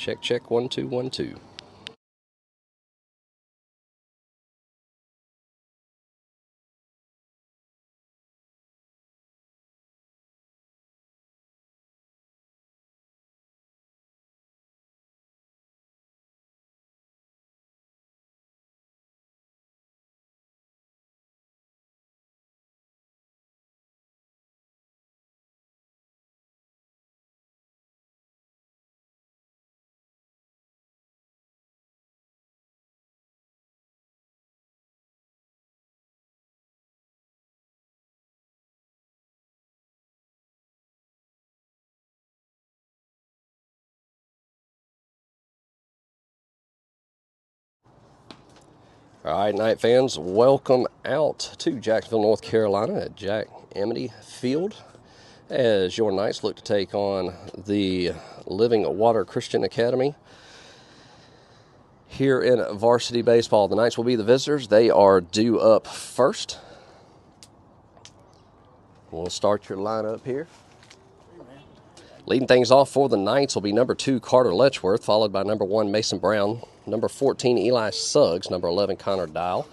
Check, check, 1, 2, 1, 2. All right, Knight fans, welcome out to Jacksonville, North Carolina at Jack Amity Field as your Knights look to take on the Living Water Christian Academy here in varsity baseball. The Knights will be the visitors. They are due up first. We'll start your lineup here. Leading things off for the Knights will be number 2, Carter Letchworth, followed by number 1, Mason Brown, number 14, Eli Suggs, number 11, Connor Dial,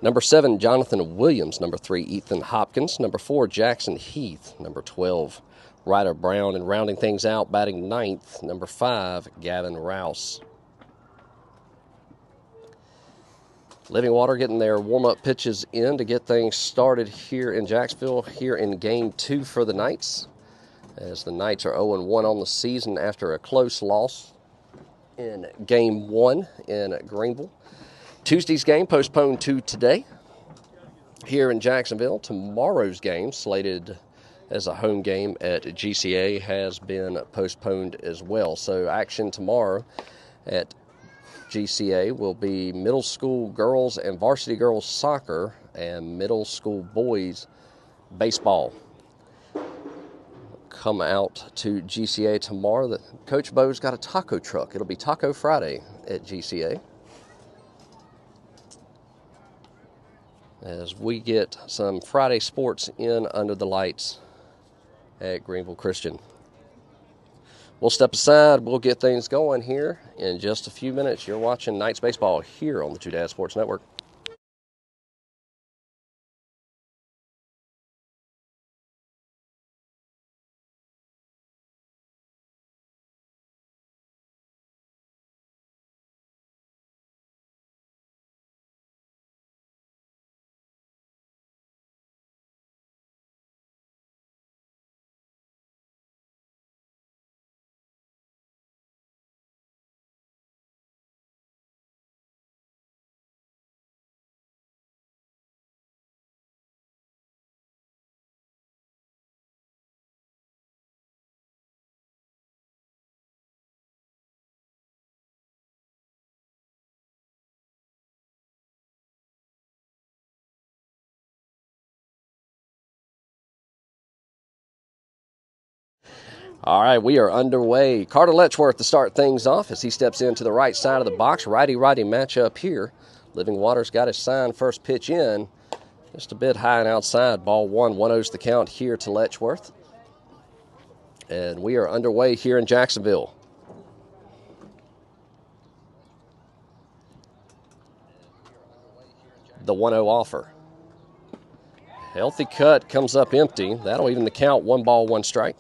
number 7, Jonathan Williams, number 3, Ethan Hopkins, number 4, Jackson Heath, number 12, Ryder Brown, and rounding things out, batting 9th, number 5, Gavin Rouse. Living Water getting their warm-up pitches in to get things started here in Jacksonville, here in Game 2 for the Knights, as the Knights are 0-1 on the season after a close loss in Game 1 in Greenville. Tuesday's game postponed to today here in Jacksonville. Tomorrow's game, slated as a home game at GCA, has been postponed as well. So action tomorrow at GCA will be middle school girls and varsity girls soccer and middle school boys baseball. Come out to GCA tomorrow. Coach Bo's got a taco truck. It'll be Taco Friday at GCA, as we get some Friday sports in under the lights at Greenville Christian. We'll step aside. We'll get things going here in just a few minutes. You're watching Knights Baseball here on the Two Dad Sports Network. All right, we are underway. Carter Letchworth to start things off as he steps into the right side of the box. Righty-righty matchup here. Living Water's got his sign, first pitch in. Just a bit high and outside. Ball 1-0's the count here to Letchworth. And we are underway here in Jacksonville. The 1-0 offer. Healthy cut, comes up empty. That'll even the count, 1 ball, 1 strike.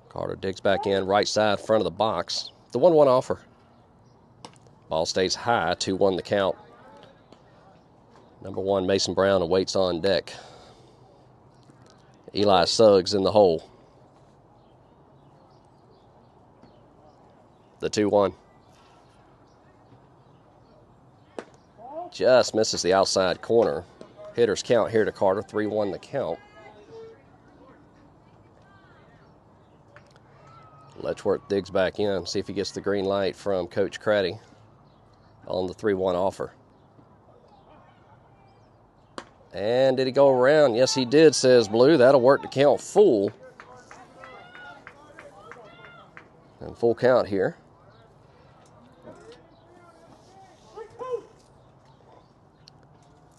Carter digs back in, right side, front of the box. The 1-1 offer. Ball stays high, 2-1 the count. Number 1, Mason Brown awaits on deck. Eli Suggs in the hole. The 2-1. Just misses the outside corner. Hitters count here to Carter, 3-1 the count. Letchworth digs back in, see if he gets the green light from Coach Craddy on the 3-1 offer. And did he go around? Yes, he did, says Blue. That'll work to count full. And full count here.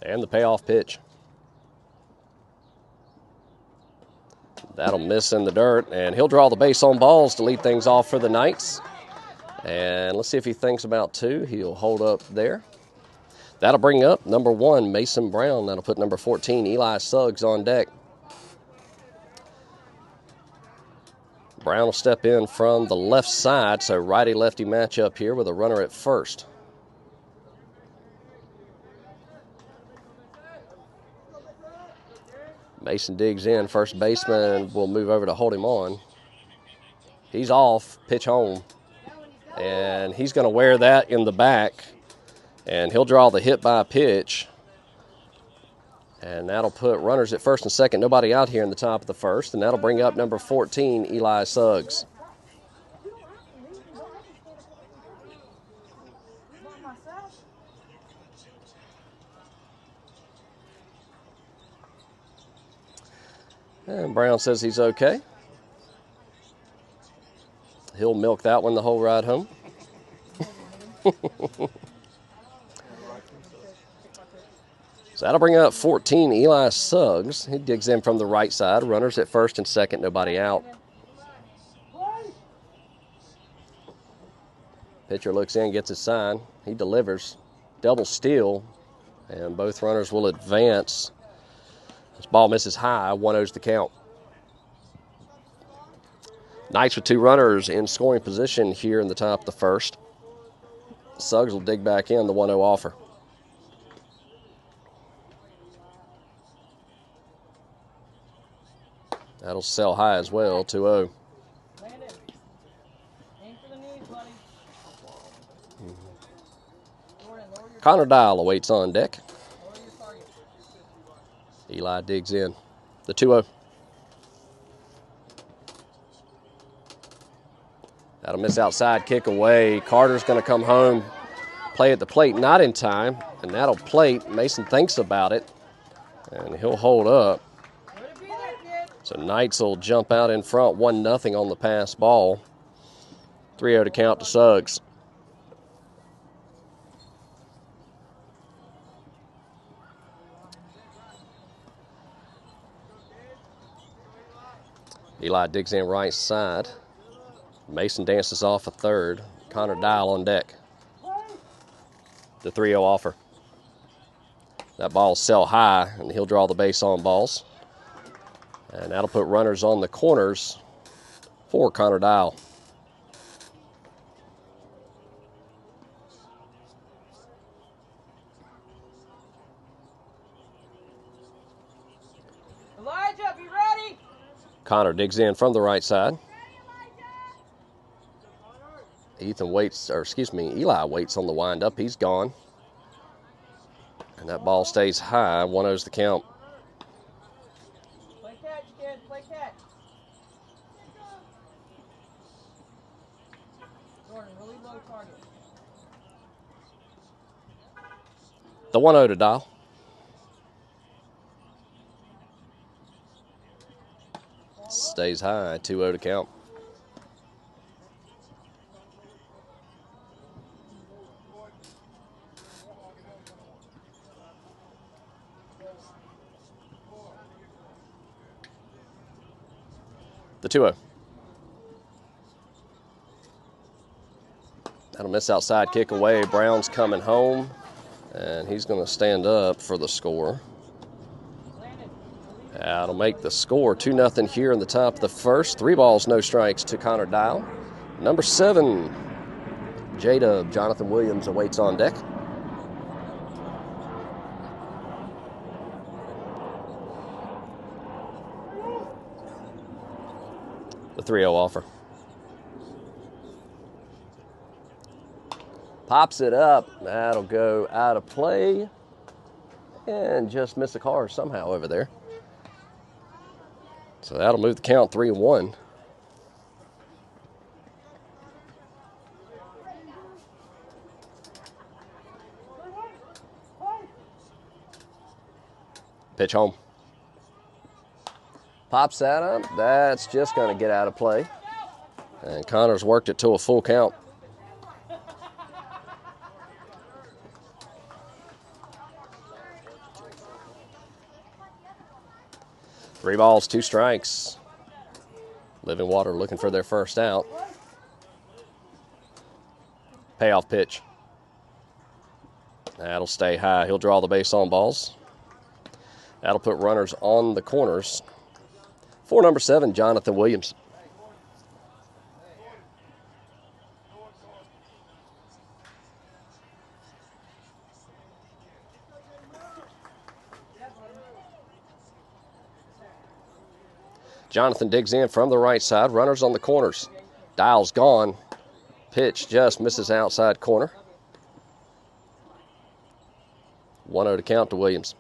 And the payoff pitch. That'll miss in the dirt, and he'll draw the base on balls to lead things off for the Knights. And let's see if he thinks about two. He'll hold up there. That'll bring up number 1, Mason Brown. That'll put number 14, Eli Suggs, on deck. Brown will step in from the left side, so righty-lefty matchup here with a runner at first. Mason digs in. First baseman will move over to hold him on. He's off, pitch home. And he's going to wear that in the back. And he'll draw the hit by pitch. And that'll put runners at first and second. Nobody out here in the top of the first. And that'll bring up number 14, Eli Suggs. And Brown says he's okay. He'll milk that one the whole ride home. So that'll bring up 14, Eli Suggs. He digs in from the right side. Runners at first and second, nobody out. Pitcher looks in, gets his sign. He delivers. Double steal, and both runners will advance. This ball misses high, 1-0's the count. Knights with 2 runners in scoring position here in the top of the first. Suggs will dig back in, the 1-0 offer. That'll sell high as well, 2-0. Connor Dial awaits on deck. Eli digs in, the 2-0. That'll miss outside, kick away. Carter's going to come home, play at the plate, not in time, and that'll plate. Mason thinks about it, and he'll hold up. So Knights will jump out in front, 1-0 on the pass ball. 3-0 to count to Suggs. Eli digs in right side. Mason dances off a third. Connor Dial on deck. The 3-0 offer. That ball will sell high, and he'll draw the base on balls. And that'll put runners on the corners for Connor Dial. Elijah, be ready. Connor digs in from the right side. Eli waits on the windup. He's gone. And that ball stays high. 1-0's the count. Play catch, kid. Play catch. Jordan, really low target. The 1-0 to Dial. Stays high. 2-0 to count. The 2-0. That'll miss outside, kick away. Brown's coming home, and he's going to stand up for the score. That'll make the score 2-0 here in the top of the first. 3 balls, no strikes to Connor Dial. Number 7, J-Dub, Jonathan Williams awaits on deck. The 3-0 offer. Pops it up. That'll go out of play. And just miss a car somehow over there. So that'll move the count 3-1. Pitch home. Pops that up. That's just going to get out of play. And Connor's worked it to a full count. Three balls, 2 strikes. Living Water looking for their first out. Payoff pitch. That'll stay high. He'll draw the base on balls. That'll put runners on the corners. For number 7, Jonathan Williams. Jonathan digs in from the right side. Runners on the corners. Dial's gone. Pitch just misses outside corner. 1-0 to count to Williams.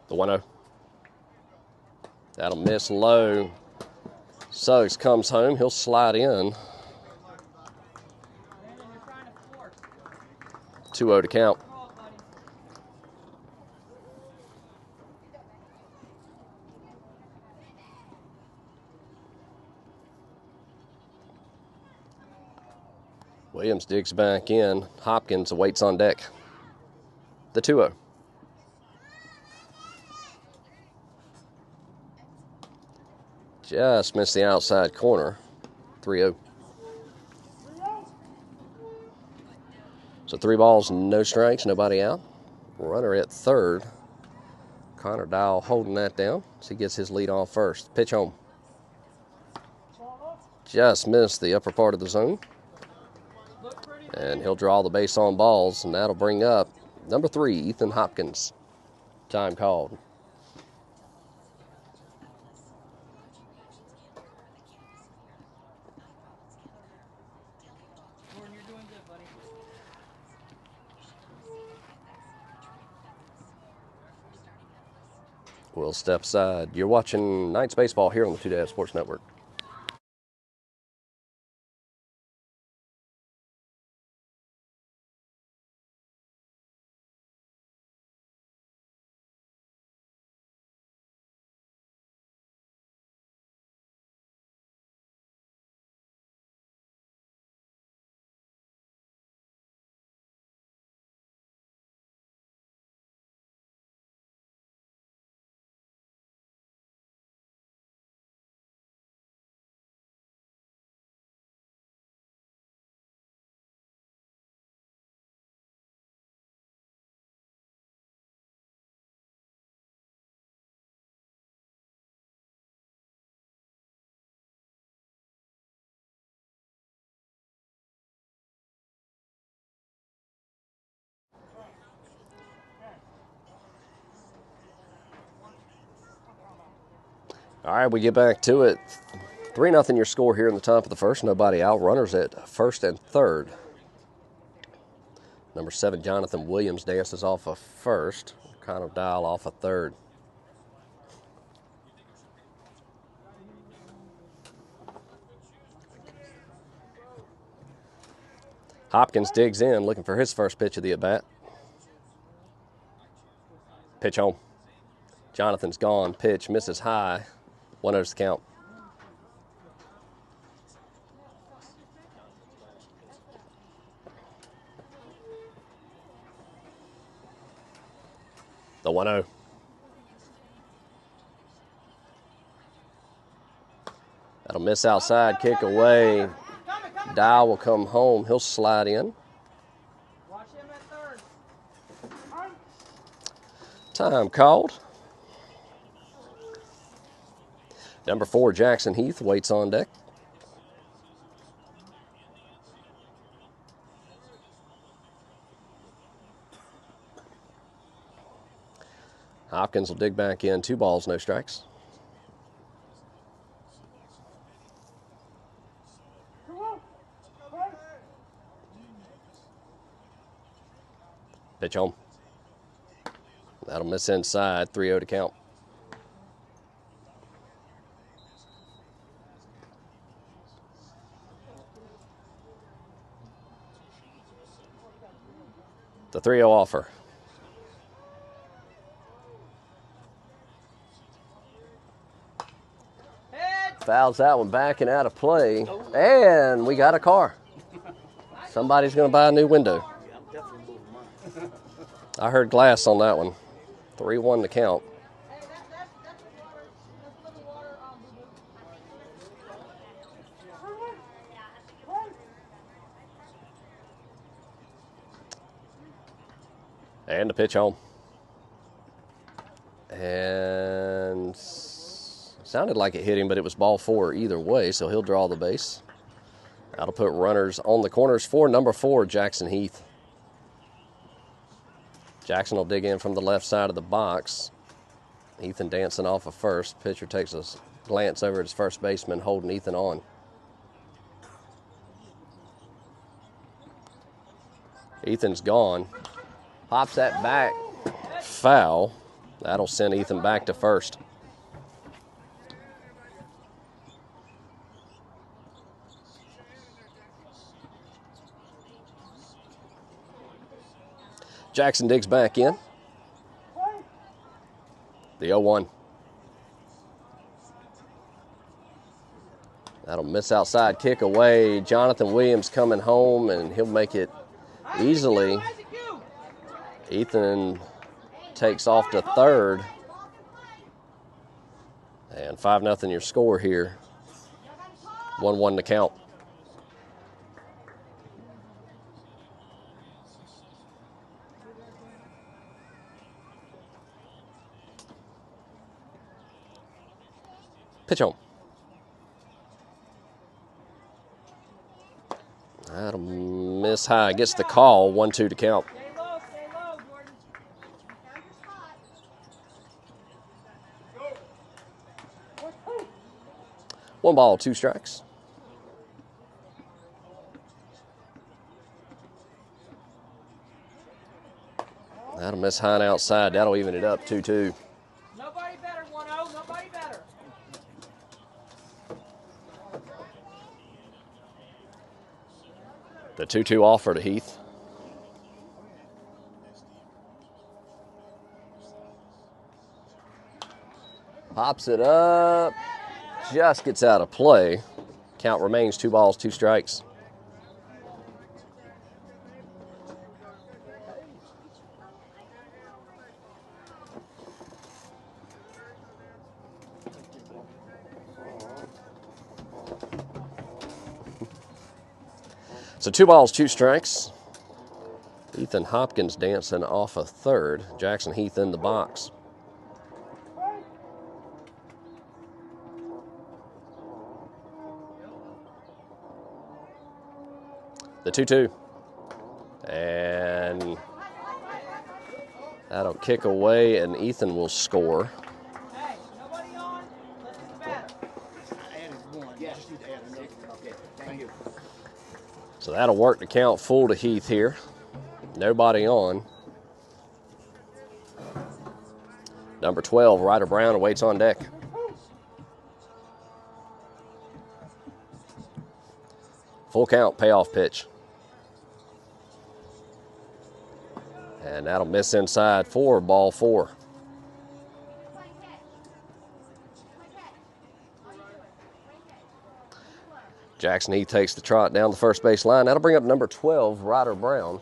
The 1-0. That'll miss low. Suggs comes home. He'll slide in. 2-0 to count. Williams digs back in. Hopkins awaits on deck. The 2-0. Just missed the outside corner. 3-0. So 3 balls, no strikes, nobody out. Runner at third. Connor Dial holding that down so he gets his lead off first. Pitch home. Just missed the upper part of the zone. And he'll draw the base on balls, and that'll bring up number 3, Ethan Hopkins. Time called. You're doing good, buddy. We'll step aside. You're watching Knights Baseball here on the 2 Sports Network. All right, we get back to it. 3-0 your score here in the top of the first. Nobody out. Runners at first and third. Number 7, Jonathan Williams dances off of first. Kind of Dial off of third. Hopkins digs in, looking for his first pitch of the at-bat. Pitch home. Jonathan's gone. Pitch misses high. 1-0 the count. The 1-0. That'll miss outside, kick away. Dial will come home. He'll slide in. Watch him at third. Time called. Number 4, Jackson Heath, waits on deck. Hopkins will dig back in. 2 balls, no strikes. Pitch home. That'll miss inside. 3-0 to count. The 3-0 offer. Fouls that one back and out of play. And we got a car. Somebody's going to buy a new window. Yeah, I'm definitely moving mine. I heard glass on that one. 3-1 to count. Hey, that's water. That's living water, boo-boo. And the pitch home. And sounded like it hit him, but it was ball 4 either way, so he'll draw the base. That'll put runners on the corners for number 4, Jackson Heath. Jackson will dig in from the left side of the box. Ethan dancing off of first. Pitcher takes a glance over at his first baseman, holding Ethan on. Ethan's gone. Pops that back. Foul. That'll send Ethan back to first. Jackson digs back in. The 0-1. That'll miss outside, kick away. Jonathan Williams coming home, and he'll make it easily. Ethan takes off to third. And 5-0 your score here. 1-1 to count. Pitch home. That'll miss high. Gets the call. 1-2 to count. Stay low, Jordan. 1 ball, 2 strikes. That'll miss high and outside. That'll even it up 2-2. Nobody better, 1-0. Nobody better. The 2-2 offer to Heath. Pops it up. Just gets out of play. Count remains 2 balls, 2 strikes. So 2 balls, 2 strikes. Ethan Hopkins dancing off of third. Jackson Heath in the box. The 2-2. And that'll kick away, and Ethan will score. Hey, nobody on. Let's get the batter. I added 1. Yeah, just need to add another one. Okay, thank you. So that'll work the count full to Heath here. Nobody on. Number 12, Ryder Brown, awaits on deck. Full count, payoff pitch. And that'll miss inside for ball 4. Jackson Heath takes the trot down the first base line. That'll bring up number 12, Ryder Brown.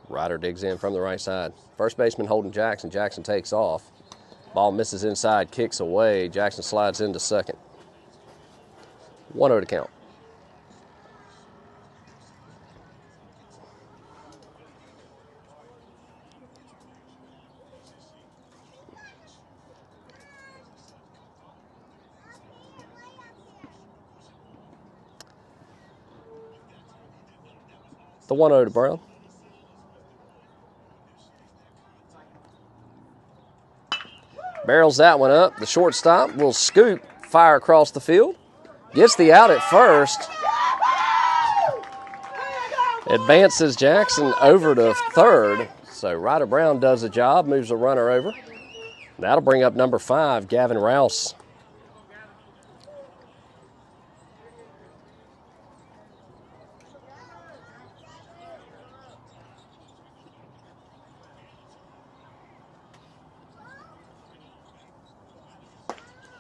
Ryder digs in from the right side. First baseman holding Jackson. Jackson takes off. Ball misses inside, kicks away. Jackson slides into second. 1-0 to count. The 1-0 to Brown. Barrels that one up. The shortstop will scoop, fire across the field. Gets the out at first. Advances Jackson over to third. So Ryder Brown does the job, moves the runner over. That'll bring up number 5, Gavin Rouse.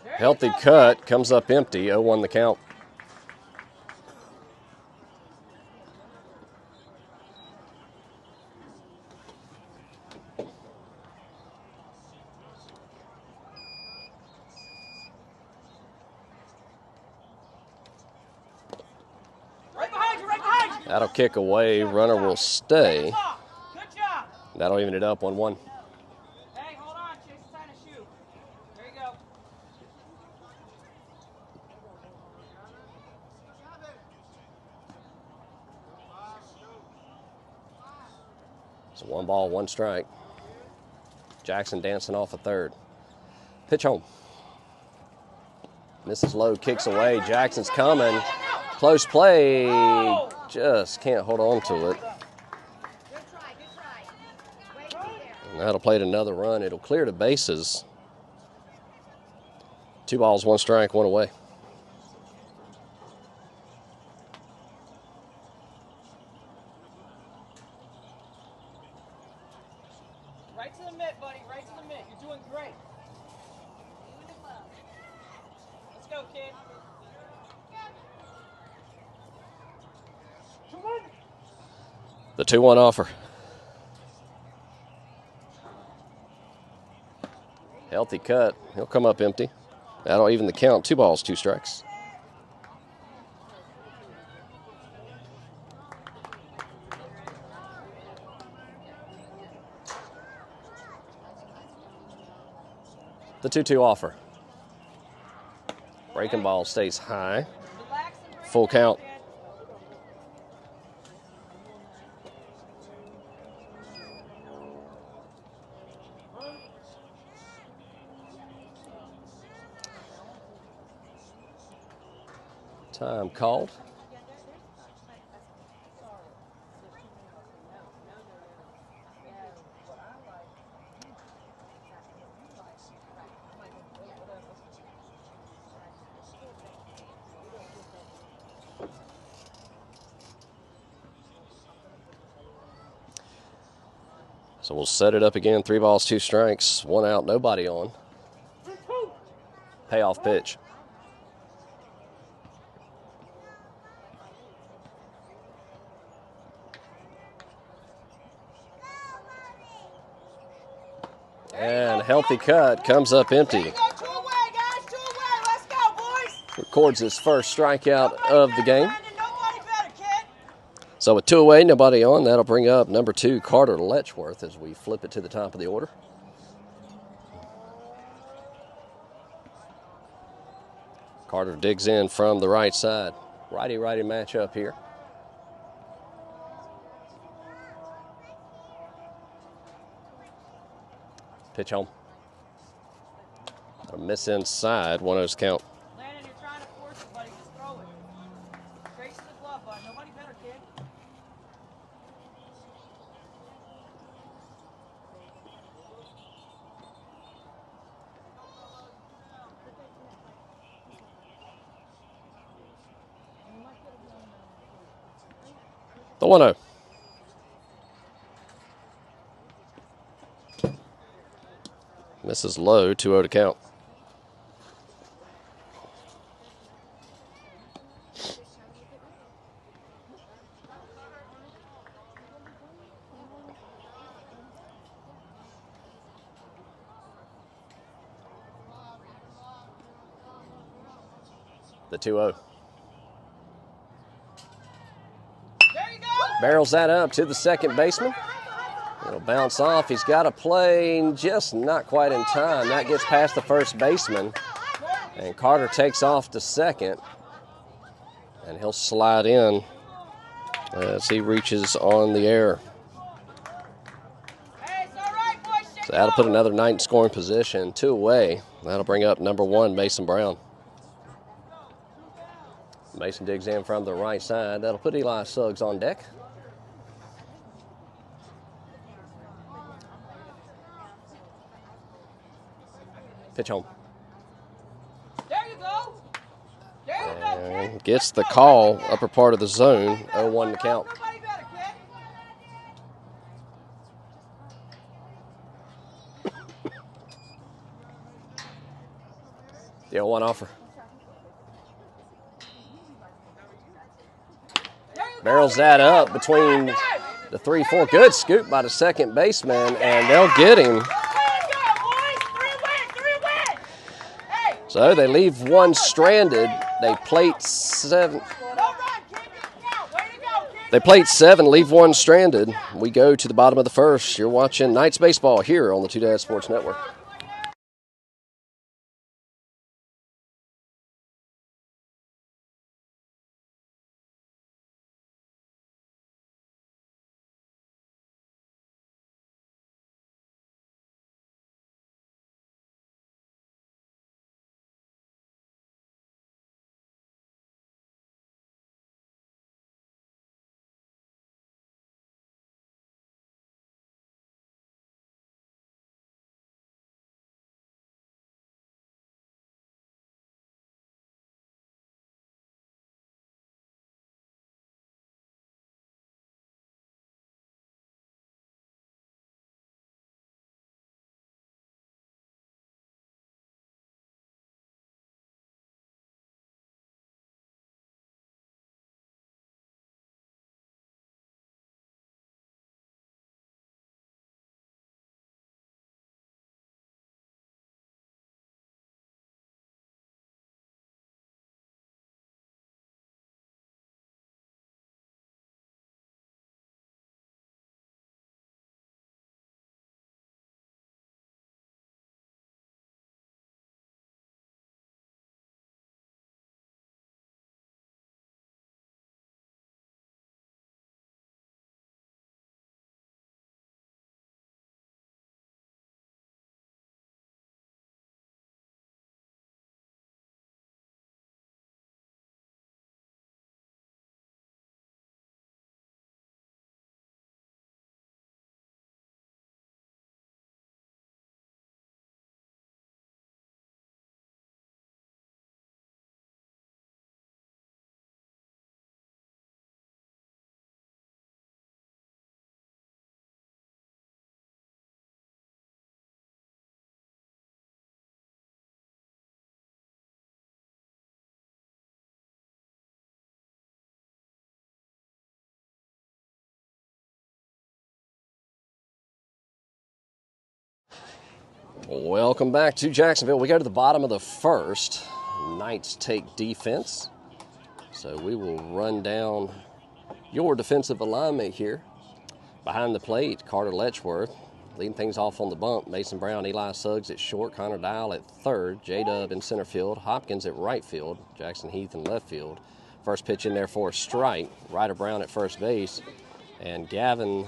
Healthy cut, comes up empty, 0-1 the count. Right behind you, right behind you. That'll kick away, runner will stay. Good job. That'll even it up 1-1. Hey, hold on, Chase, it's time to shoot. There you go. So 1 ball, 1 strike. Jackson dancing off a third. Pitch home. Misses low, kicks away. Jackson's coming. Close play. Just can't hold on to it. Good try, good try. Wait there. And that'll play it another run. It'll clear the bases. 2 balls, 1 strike, 1 away. Right to the mitt, buddy, right to the mitt. You're doing great. Let's go, kid. The 2-1 offer. Healthy cut. He'll come up empty. That'll even the count. 2 balls, 2 strikes. The 2-2 offer. Breaking ball stays high. Relax and bring Full it down, count. kid. Time called. So we'll set it up again. 3 balls, 2 strikes, 1 out, nobody on. Payoff pitch. And healthy cut, comes up empty. There you go, 2 away, guys, 2 away. Let's go, boys. Records his first strikeout of the game. Brandon, nobody better, kid. So with 2 away, nobody on, that'll bring up number 2, Carter Letchworth, as we flip it to the top of the order. Carter digs in from the right side. Righty-righty matchup here. Pitch home. A miss inside, 1-0's count. Landon, you're trying to force it, buddy. Just throw it. Straight to the glove, bud. Nobody better, kid. The 1-0. Misses low, 2-0 to count. The 2-0. There you go. Barrels that up to the second baseman. It'll bounce off. He's got a play, just not quite in time. That gets past the first baseman. And Carter takes off to second. And he'll slide in as he reaches on the air. Hey, it's all right, boys. So that'll put another Knight in scoring position. 2 away. That'll bring up number 1, Mason Brown. Mason digs in from the right side. That'll put Eli Suggs on deck. Pitch home. There you go. There you go, kid. And gets the call, upper part of the zone, 0-1 to count. Nobody better, kid. The 0-1 offer. Barrels that up between the 3-4. Good scoop by the second baseman, and they'll get him. So they leave one stranded. They plate 7. They plate 7, leave one stranded. We go to the bottom of the first. You're watching Knights Baseball here on the Two Dad Sports Network. Welcome back to Jacksonville. We go to the bottom of the first. Knights take defense. So we will run down your defensive alignment here. Behind the plate, Carter Letchworth. Leading things off on the bump, Mason Brown, Eli Suggs at short, Connor Dial at third, J-Dub in center field, Hopkins at right field, Jackson Heath in left field. First pitch in there for a strike. Ryder Brown at first base, and Gavin,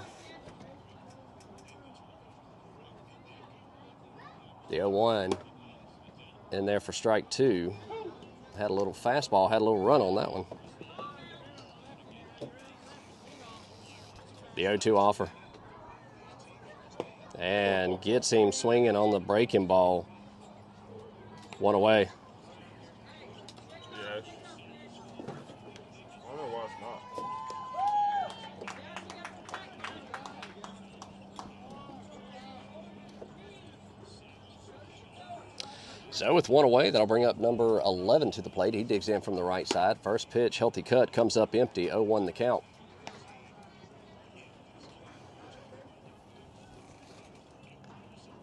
the 0-1, in there for strike 2. Had a little fastball, had a little run on that one. The 0-2 offer. And gets him swinging on the breaking ball. 1 away. Yes. I don't know why it's not. So with 1 away, that'll bring up number 11 to the plate. He digs in from the right side. First pitch, healthy cut, comes up empty. 0-1 the count.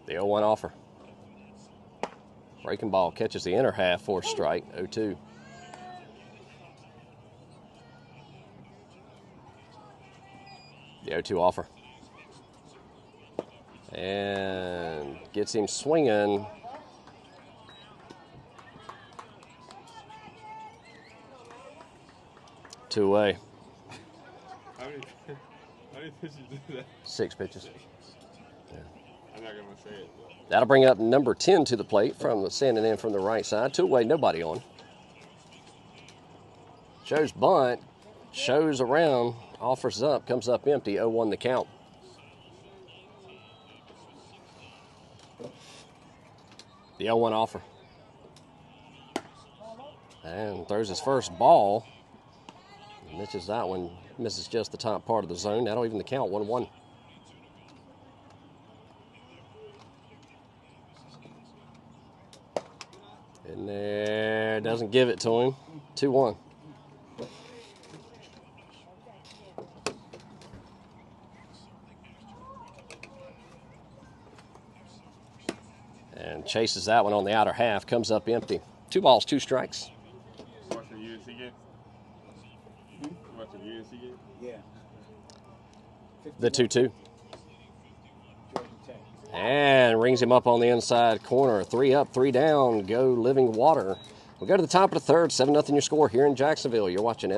The 0-1 offer. Breaking ball catches the inner half for a strike. 0-2. The 0-2 offer. And gets him swinging. Two away. How many pitches do that? 6 pitches. Yeah. I'm not going to say it. That'll bring up number 10 to the plate, standing in from the right side. 2 away, nobody on. Shows bunt, shows around, offers up, comes up empty. 0-1 the count. The 0-1 offer. And throws his first ball. Misses that one, misses just the top part of the zone. That'll even the count. 1-1. In there, doesn't give it to him. 2-1. And chases that one on the outer half, comes up empty. 2 balls, 2 strikes. Watch the UNC game? Watch the UNC game? Yeah. The 2-2. Georgia Tech. And rings him up on the inside corner. 3 up, 3 down. Go Living Water. We go to the top of the third. 7-0 your score here in Jacksonville. You're watching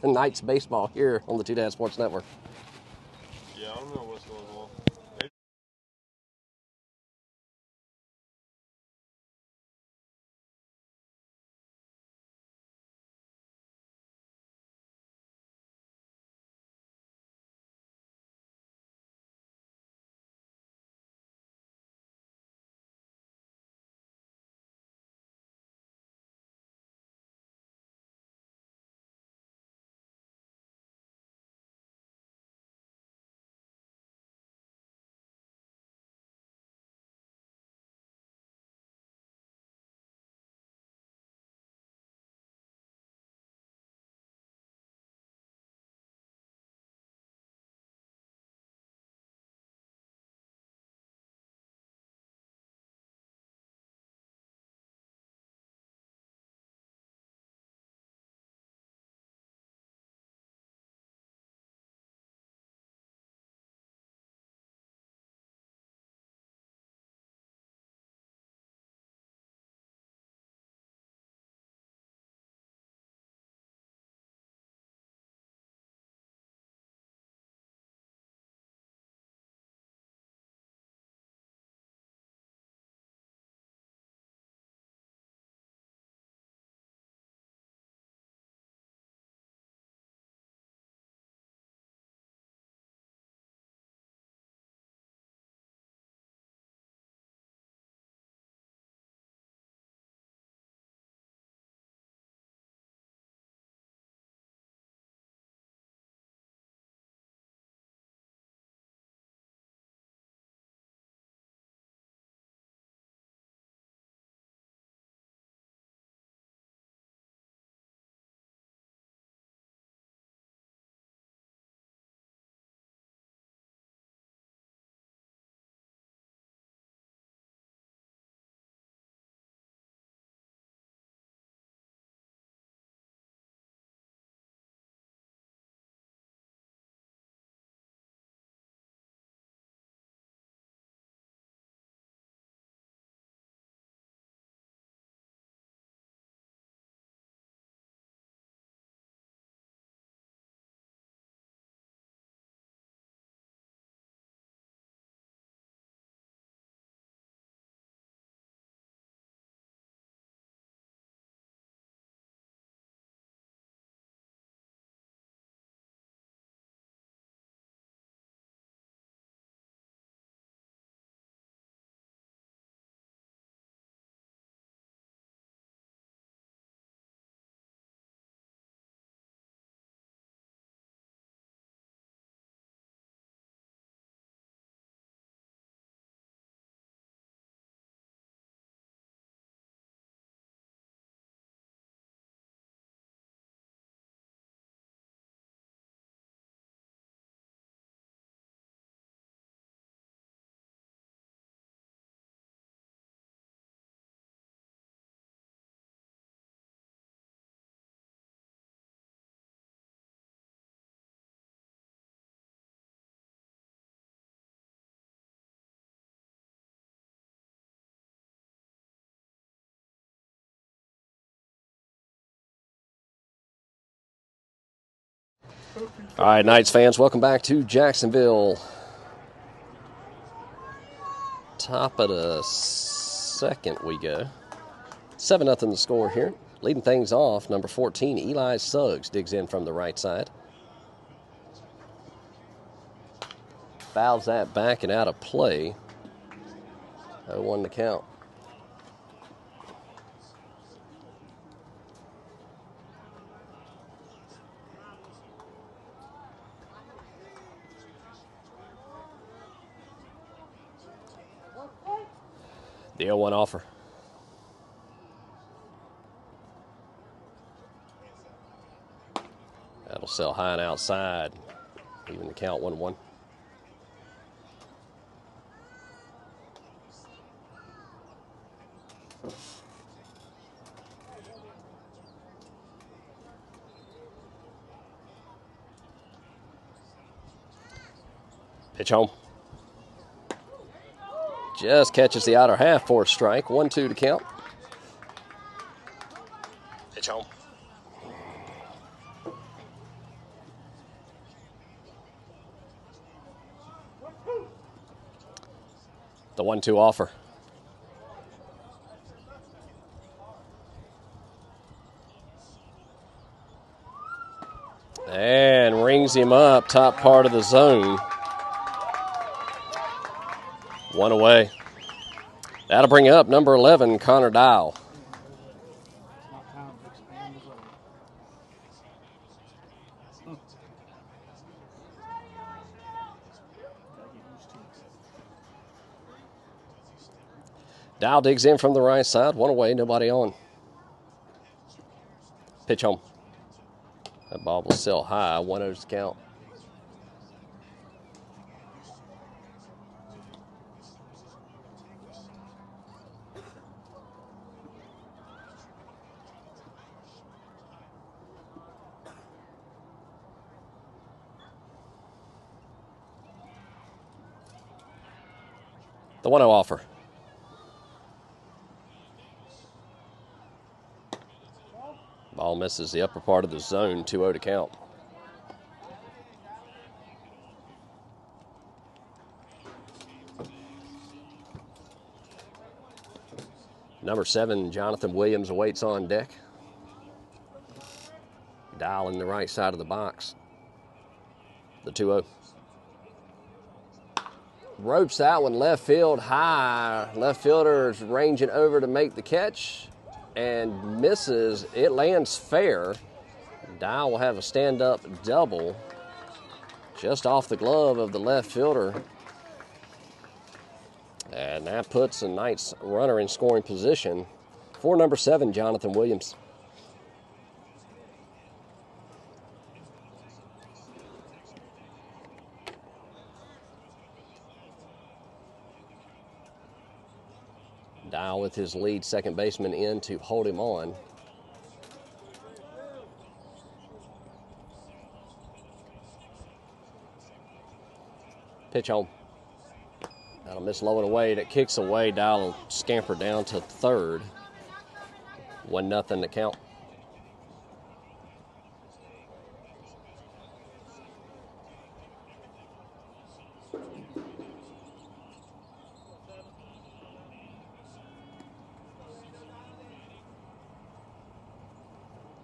Knights baseball here on the Two Dad Sports Network. Yeah, I don't know what's going on. All right, Knights fans, welcome back to Jacksonville. Top of the second we go. 7-0 the score here. Leading things off, number 14, Eli Suggs digs in from the right side. Fouls that back and out of play. 0-1 to count. The 0-1 offer. Sell high and outside. Even the count 1-1. Pitch home. Just catches the outer half for a strike. 1-2 to count. Pitch home. The 1-2 offer. And rings him up, top part of the zone. 1 away. That'll bring up number 11, Connor Dial. Dial digs in from the right side. 1 away, nobody on. Pitch home. That ball will sell high. 1-0 to count. The 1-0 offer. Ball misses the upper part of the zone. 2-0 to count. Number 7, Jonathan Williams awaits on deck. Dial in the right side of the box. The 2-0. Ropes that one left field high. Left fielder's ranging over to make the catch and misses. It lands fair. Dial will have a stand-up double just off the glove of the left fielder. And that puts the Knights runner in scoring position for number 7, Jonathan Williams. Dial with his lead second baseman in to hold him on. Pitch home. That'll miss low and away. That kicks away. Dial will scamper down to third. 1-0 to count.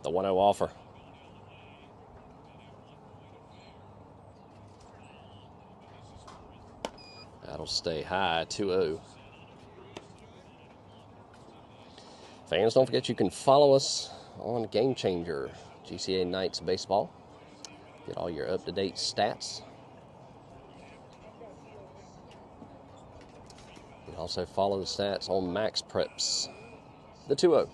The 1-0 offer. That'll stay high, 2-0. Fans, don't forget you can follow us on Game Changer, GCA Knights Baseball. Get all your up-to-date stats. You can also follow the stats on Max Preps. The 2-0.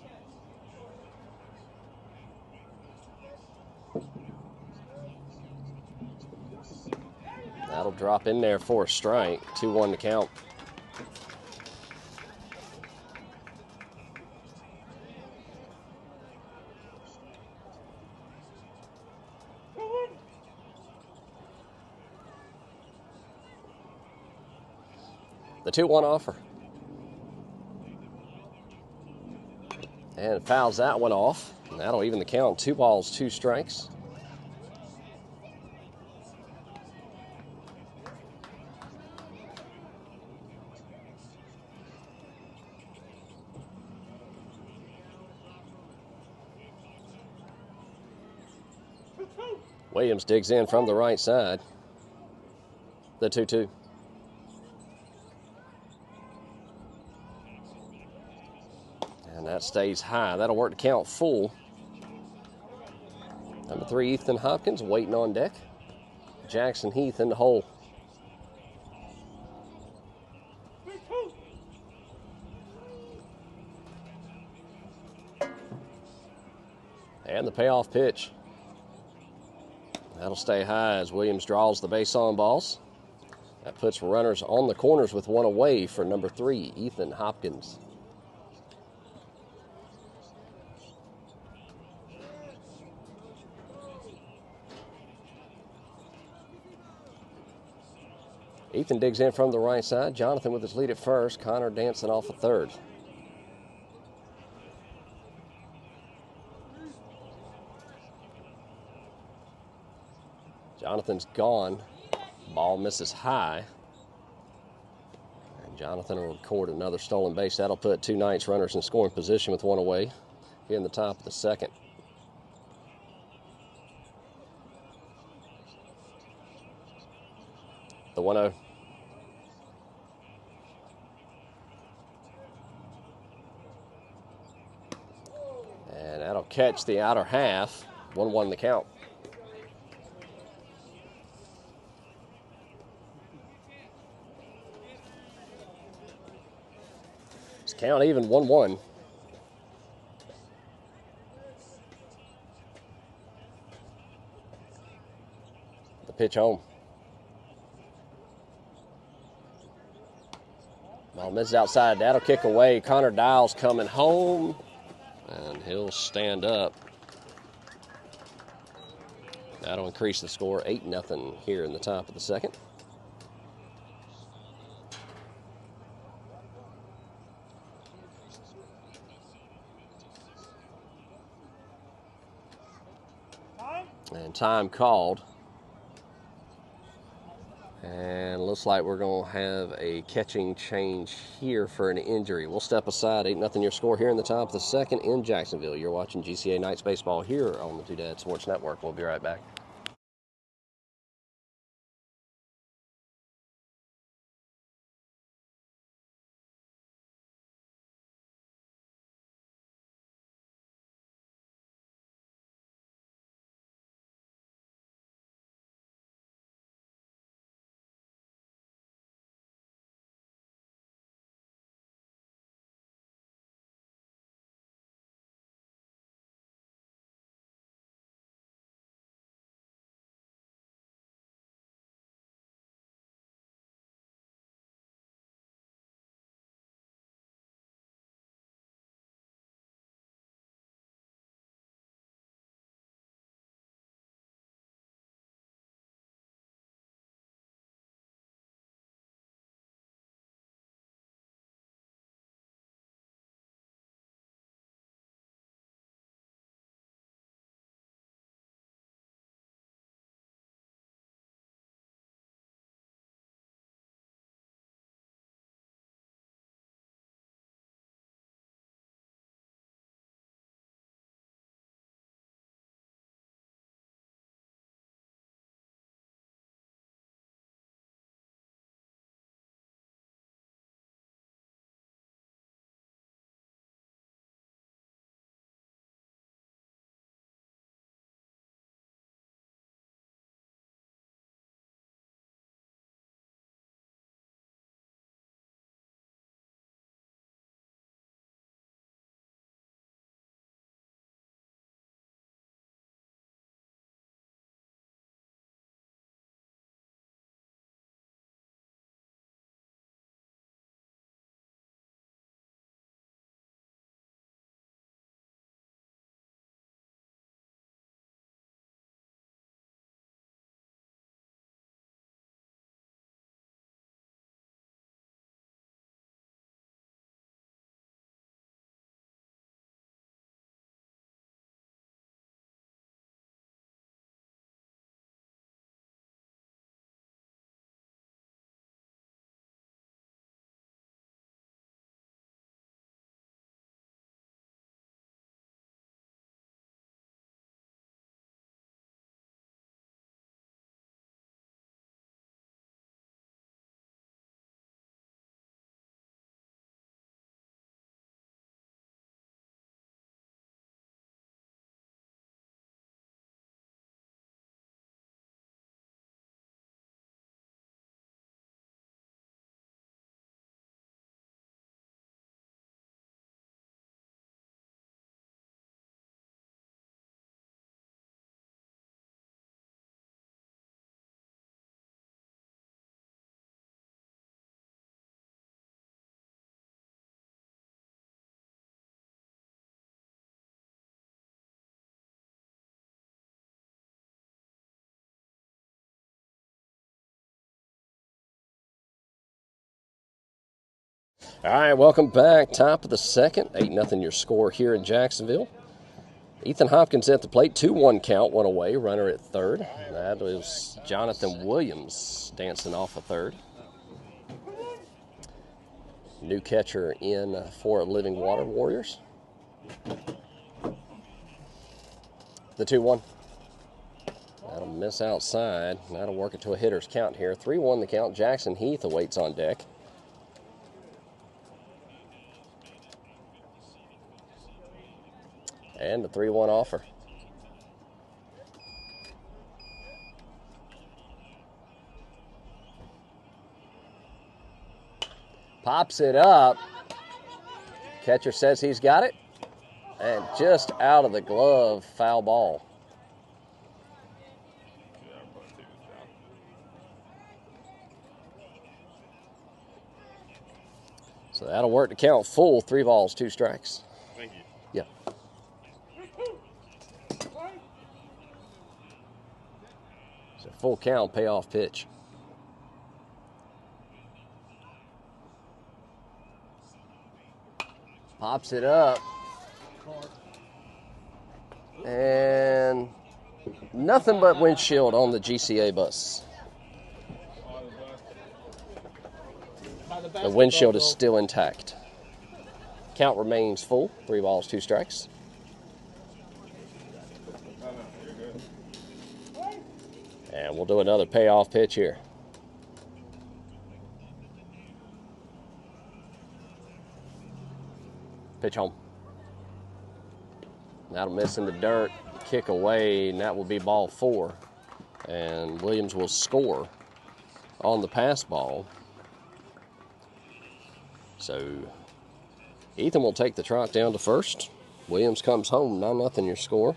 That'll drop in there for a strike. 2-1 to count. The 2-1 offer. And fouls that one off. And that'll even the count. 2 balls, 2 strikes. Williams digs in from the right side. The 2-2. And that stays high. That'll work to count full. Number 3, Ethan Hopkins waiting on deck. Jackson Heath in the hole. And the payoff pitch. That'll stay high as Williams draws the base on balls. That puts runners on the corners with one away for number 3, Ethan Hopkins. Ethan digs in from the right side. Jonathan with his lead at first. Connor dancing off at third. Jonathan's gone. Ball misses high. And Jonathan will record another stolen base. That'll put 2 Knights runners in scoring position with one away here in the top of the second. The 1-0. And that'll catch the outer half. 1-1 the count. It's count even 1-1. The pitch home. Ball misses outside. That'll kick away. Connor Dials coming home. And he'll stand up. That'll increase the score 8-0 here in the top of the second. And time called. And looks like we're going to have a catching change here for an injury. We'll step aside. 8-0 your score here in the top of the second in Jacksonville. You're watching GCA Knights Baseball here on the Two Dad Sports Network. We'll be right back. All right, welcome back. Top of the second. 8-0 your score here in Jacksonville. Ethan Hopkins at the plate. 2-1 count, one away. Runner at third. That was Jonathan Williams dancing off a third. New catcher in for Living Water Warriors. The 2-1. That'll miss outside. That'll work it to a hitter's count here. 3-1 the count. Jackson Heath awaits on deck. And the 3-1 offer. Pops it up. Catcher says he's got it. And just out of the glove, foul ball. So that'll work to count full. 3 balls, 2 strikes. Thank you. Yeah. So full count, payoff pitch. Pops it up. And nothing but windshield on the GCA bus. The windshield is still intact. Count remains full. 3 balls, 2 strikes. And we'll do another payoff pitch here. Pitch home. That'll miss in the dirt. Kick away, and that will be ball 4. And Williams will score on the pass ball. So Ethan will take the trot down to first. Williams comes home, 9-0 your score.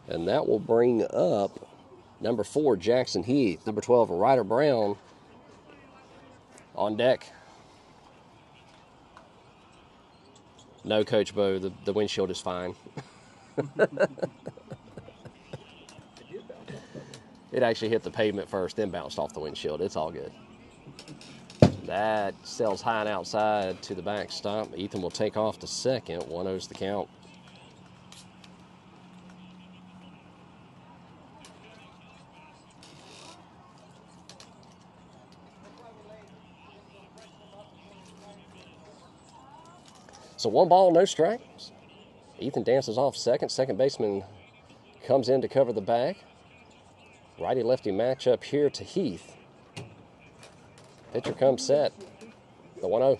And that will bring up number 4, Jackson Heath. Number 12, Ryder Brown on deck. No, Coach Bo, the windshield is fine. It actually hit the pavement first, then bounced off the windshield. It's all good. That sails high and outside to the backstop. Ethan will take off to second. 1-0's the count. So 1 ball, no strikes. Ethan dances off second. Second baseman comes in to cover the bag. Righty-lefty matchup here to Heath. Pitcher comes set. The 1-0.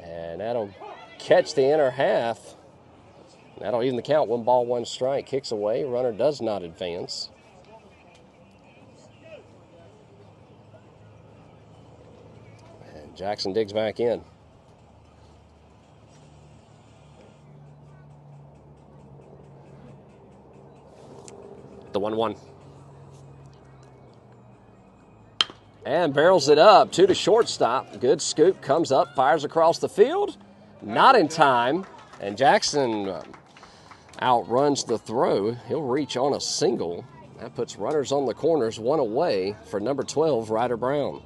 And that'll catch the inner half. That'll even the count. 1 ball, 1 strike. Kicks away. Runner does not advance. And Jackson digs back in. The 1-1. And barrels it up to the shortstop. Good scoop, comes up, fires across the field. Not in time. And Jackson outruns the throw. He'll reach on a single. That puts runners on the corners, 1 away for number 12, Ryder Brown.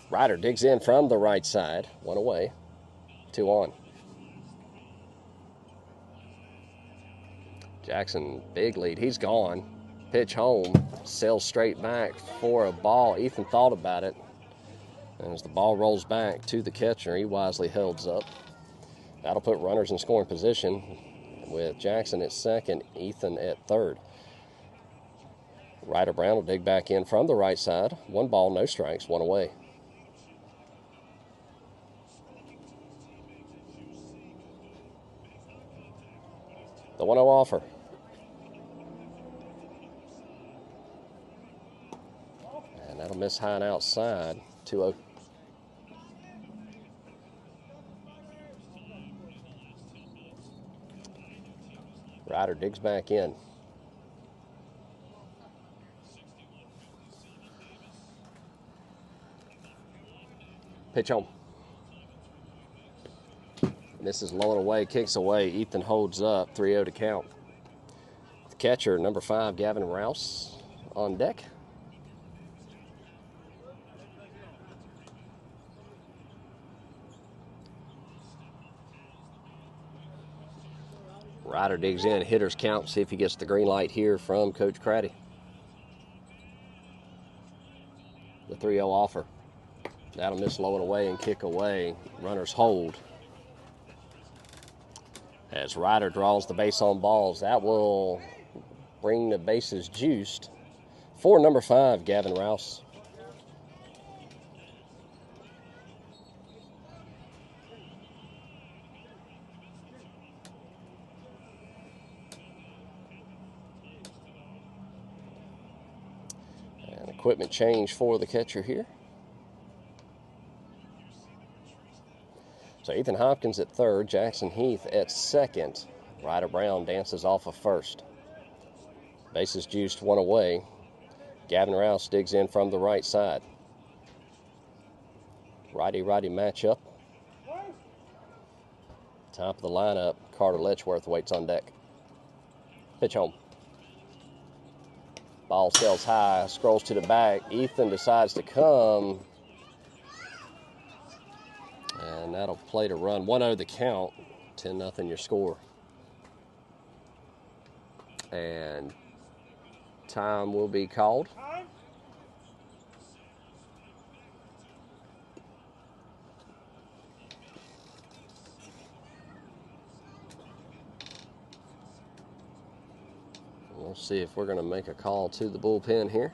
Ryder digs in from the right side. 1 away. 2 on. Jackson, big lead. He's gone. Pitch home. Sails straight back for a ball. Ethan thought about it. And as the ball rolls back to the catcher, he wisely holds up. That'll put runners in scoring position with Jackson at second, Ethan at third. Ryder Brown will dig back in from the right side. 1 ball, no strikes, 1 away. The 1-0 offer. And that'll miss high and outside. 2-0. Ryder digs back in. Pitch home. Misses low and away, kicks away. Ethan holds up, 3-0 to count. The catcher, number 5, Gavin Rouse, on deck. Ryder digs in, hitters count, see if he gets the green light here from Coach Craddy. The 3-0 offer. That'll miss low and away and kick away. Runners hold. As Ryder draws the base on balls, that will bring the bases juiced for number 5, Gavin Rouse. And equipment change for the catcher here. So Ethan Hopkins at third, Jackson Heath at second. Ryder Brown dances off of first. Bases juiced, one away. Gavin Rouse digs in from the right side. Righty-righty matchup. Top of the lineup, Carter Letchworth waits on deck. Pitch home. Ball sails high, scrolls to the back. Ethan decides to come. And that'll play to run. 1-0 the count. 10-0 your score. And time will be called. We'll see if we're going to make a call to the bullpen here.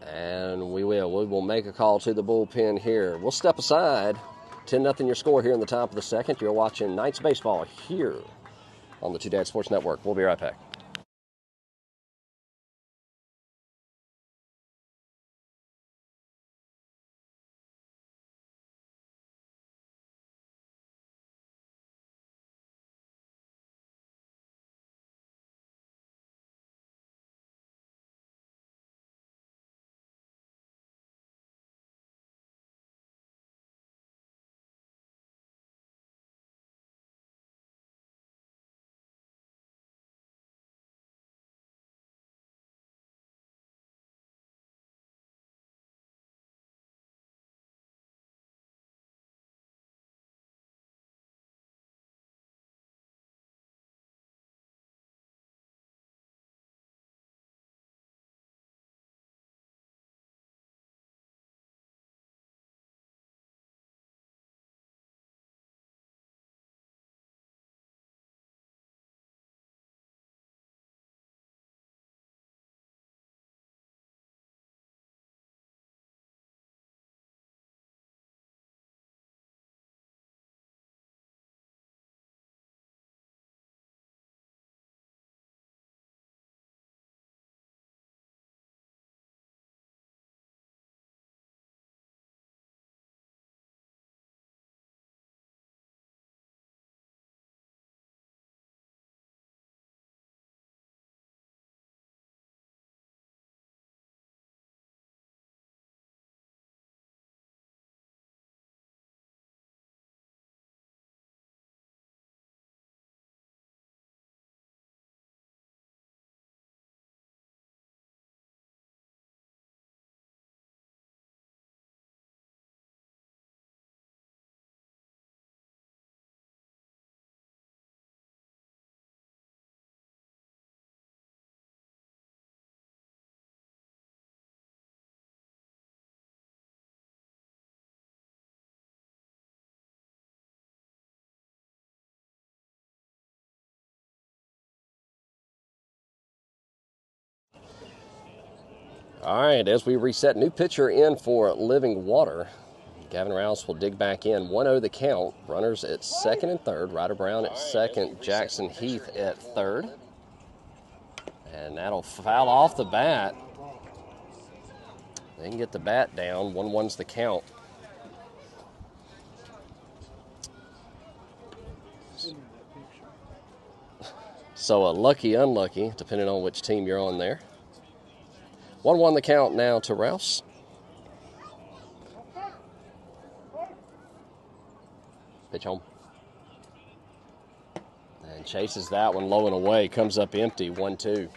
And we will. We will make a call to the bullpen here. We'll step aside. 10-0 your score here in the top of the second. You're watching Knights baseball here on the Two Dad Sports Network. We'll be right back. All right, as we reset, new pitcher in for Living Water. Gavin Rouse will dig back in. 1-0 the count. Runners at second and third. Ryder Brown at second. Jackson Heath at third. And that'll foul off the bat. They can get the bat down. 1-1's the count. Yes. So a lucky, unlucky, depending on which team you're on there. 1-1 the count now to Rouse. Pitch home. And chases that one low and away. Comes up empty. 1-2.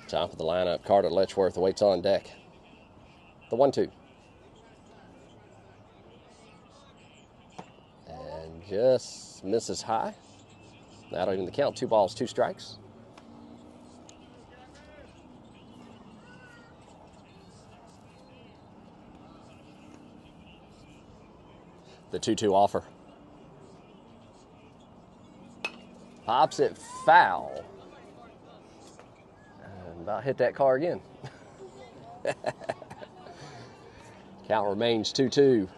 Top of the lineup. Carter Letchworth waits on deck. The 1-2. And just misses high. That'll even the count. 2 balls, 2 strikes. The 2-2 offer. Pops it foul. And about hit that car again. Count remains 2-2.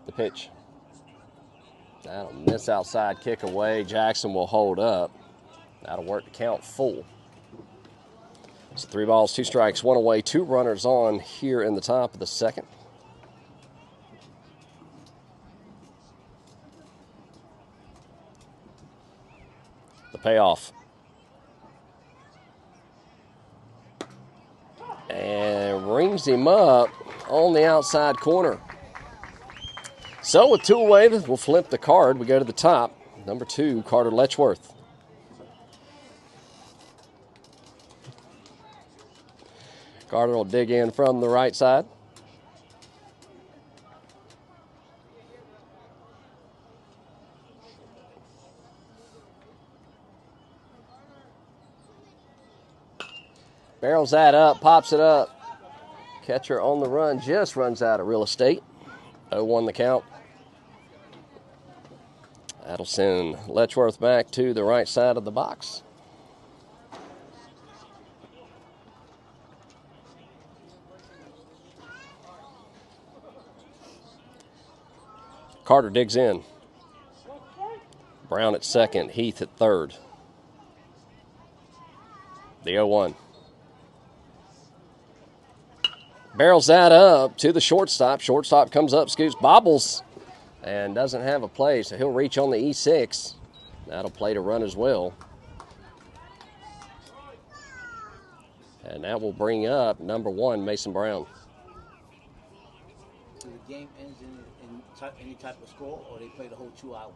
The pitch. That'll miss outside, kick away. Jackson will hold up. That'll work to count full. So 3 balls, 2 strikes, 1 away, 2 runners on here in the top of the second. The payoff. And rings him up on the outside corner. So with 2 away, we'll flip the card. We go to the top. Number 2, Carter Letchworth. Carter will dig in from the right side. Barrels that up, pops it up. Catcher on the run, just runs out of real estate. 0-1 the count. That'll send Letchworth back to the right side of the box. Carter digs in. Brown at second, Heath at third. The 0-1. Barrels that up to the shortstop. Shortstop comes up, scoots, bobbles, and doesn't have a play, so he'll reach on the E6. That'll play to run as well. And that will bring up number 1, Mason Brown. So the game ends in any type of score, or they play the whole 2 hours?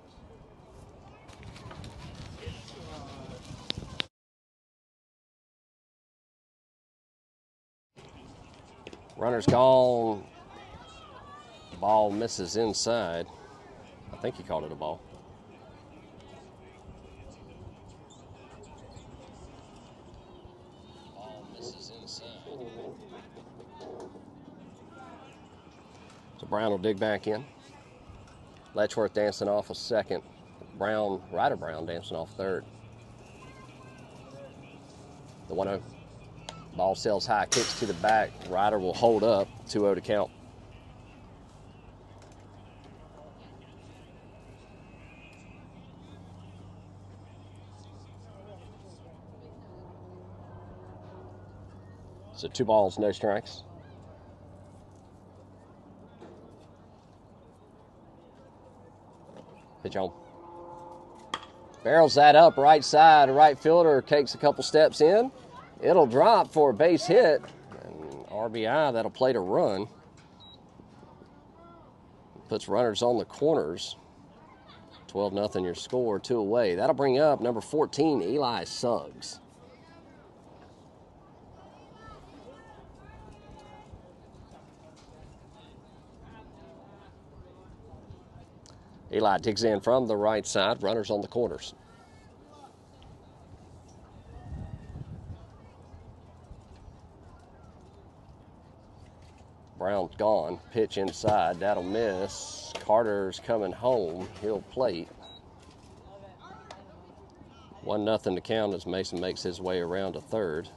Runner's gone. Ball misses inside. I think he called it a ball. Ball misses inside. So Brown will dig back in. Letchworth dancing off a second. Ryder Brown dancing off third. The 1-0. Ball sails high, kicks to the back. Ryder will hold up. 2-0 to count. So 2 balls, no strikes. Pitch on. Barrels that up right side. Right fielder takes a couple steps in. It'll drop for a base hit. And RBI, that'll play to run. Puts runners on the corners. 12-0 your score, 2 away. That'll bring up number 14, Eli Suggs. Eli digs in from the right side. Runners on the corners. Brown's gone. Pitch inside. That'll miss. Carter's coming home. He'll plate. 1-0 to count as Mason makes his way around to third.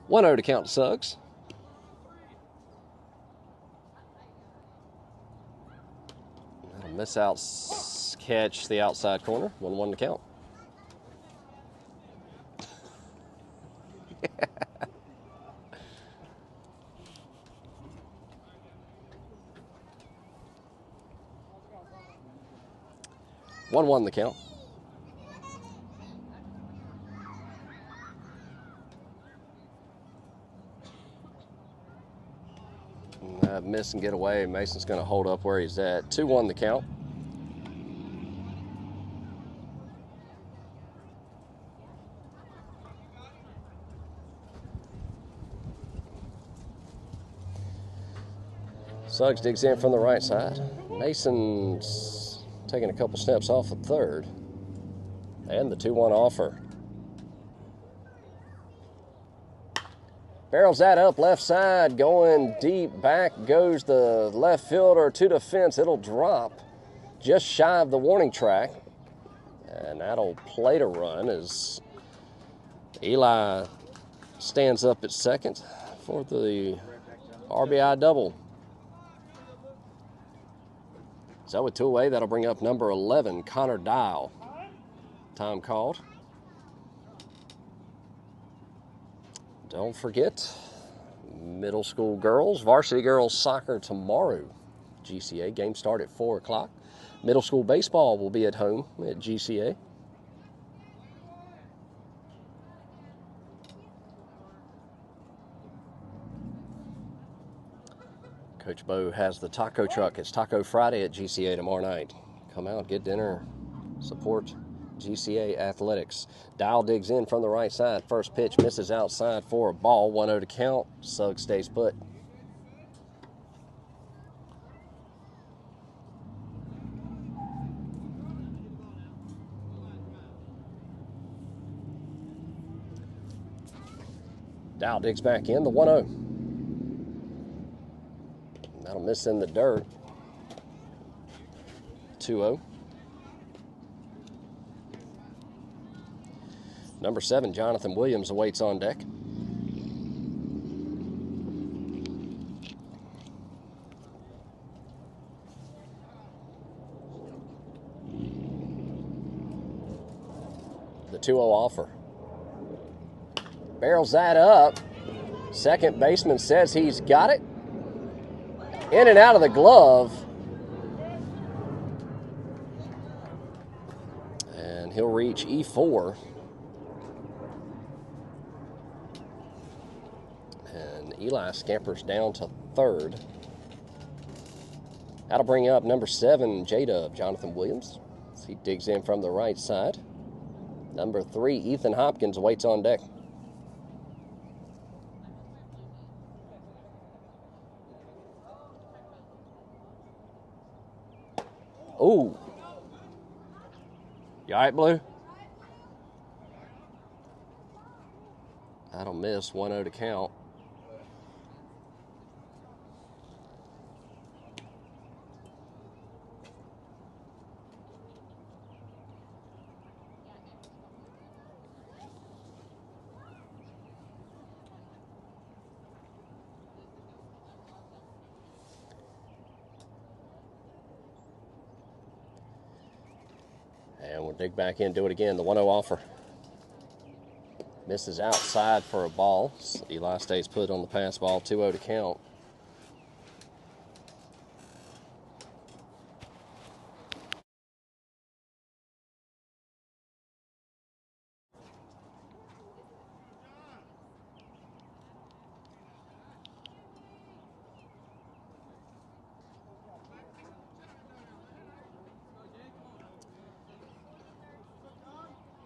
1-0 to count to Suggs. That'll miss out, catch the outside corner. 1-1 to count. One the count. Miss and get away. Mason's going to hold up where he's at. 2-1 the count. Suggs digs in from the right side. Mason's taking a couple steps off of third. And the 2-1 offer. Barrels that up left side, going deep. Back goes the left fielder to the fence. It'll drop just shy of the warning track. And that'll plate a run as Eli stands up at second for the RBI double. So with 2 away, that'll bring up number 11, Connor Dial. Time called. Don't forget, middle school girls, varsity girls soccer tomorrow. GCA game start at 4 o'clock. Middle school baseball will be at home at GCA. Coach Bo has the taco truck. It's Taco Friday at GCA tomorrow night. Come out, get dinner, support GCA athletics. Dial digs in from the right side. First pitch misses outside for a ball. 1-0 to count. Suggs stays put. Dial digs back in. The 1-0. That'll miss in the dirt. 2-0. Number 7, Jonathan Williams, awaits on deck. The 2-0 offer. Barrels that up. Second baseman says he's got it. In and out of the glove. And he'll reach E4. Eli scampers down to third. That'll bring up number 7, J-Dub, Jonathan Williams. He digs in from the right side. Number 3, Ethan Hopkins, waits on deck. Ooh. You all right, Blue? That'll miss. 1-0 to count. And we'll dig back in, do it again. The 1-0 offer. Misses outside for a ball. Eli stays put on the pass ball. 2-0 to count.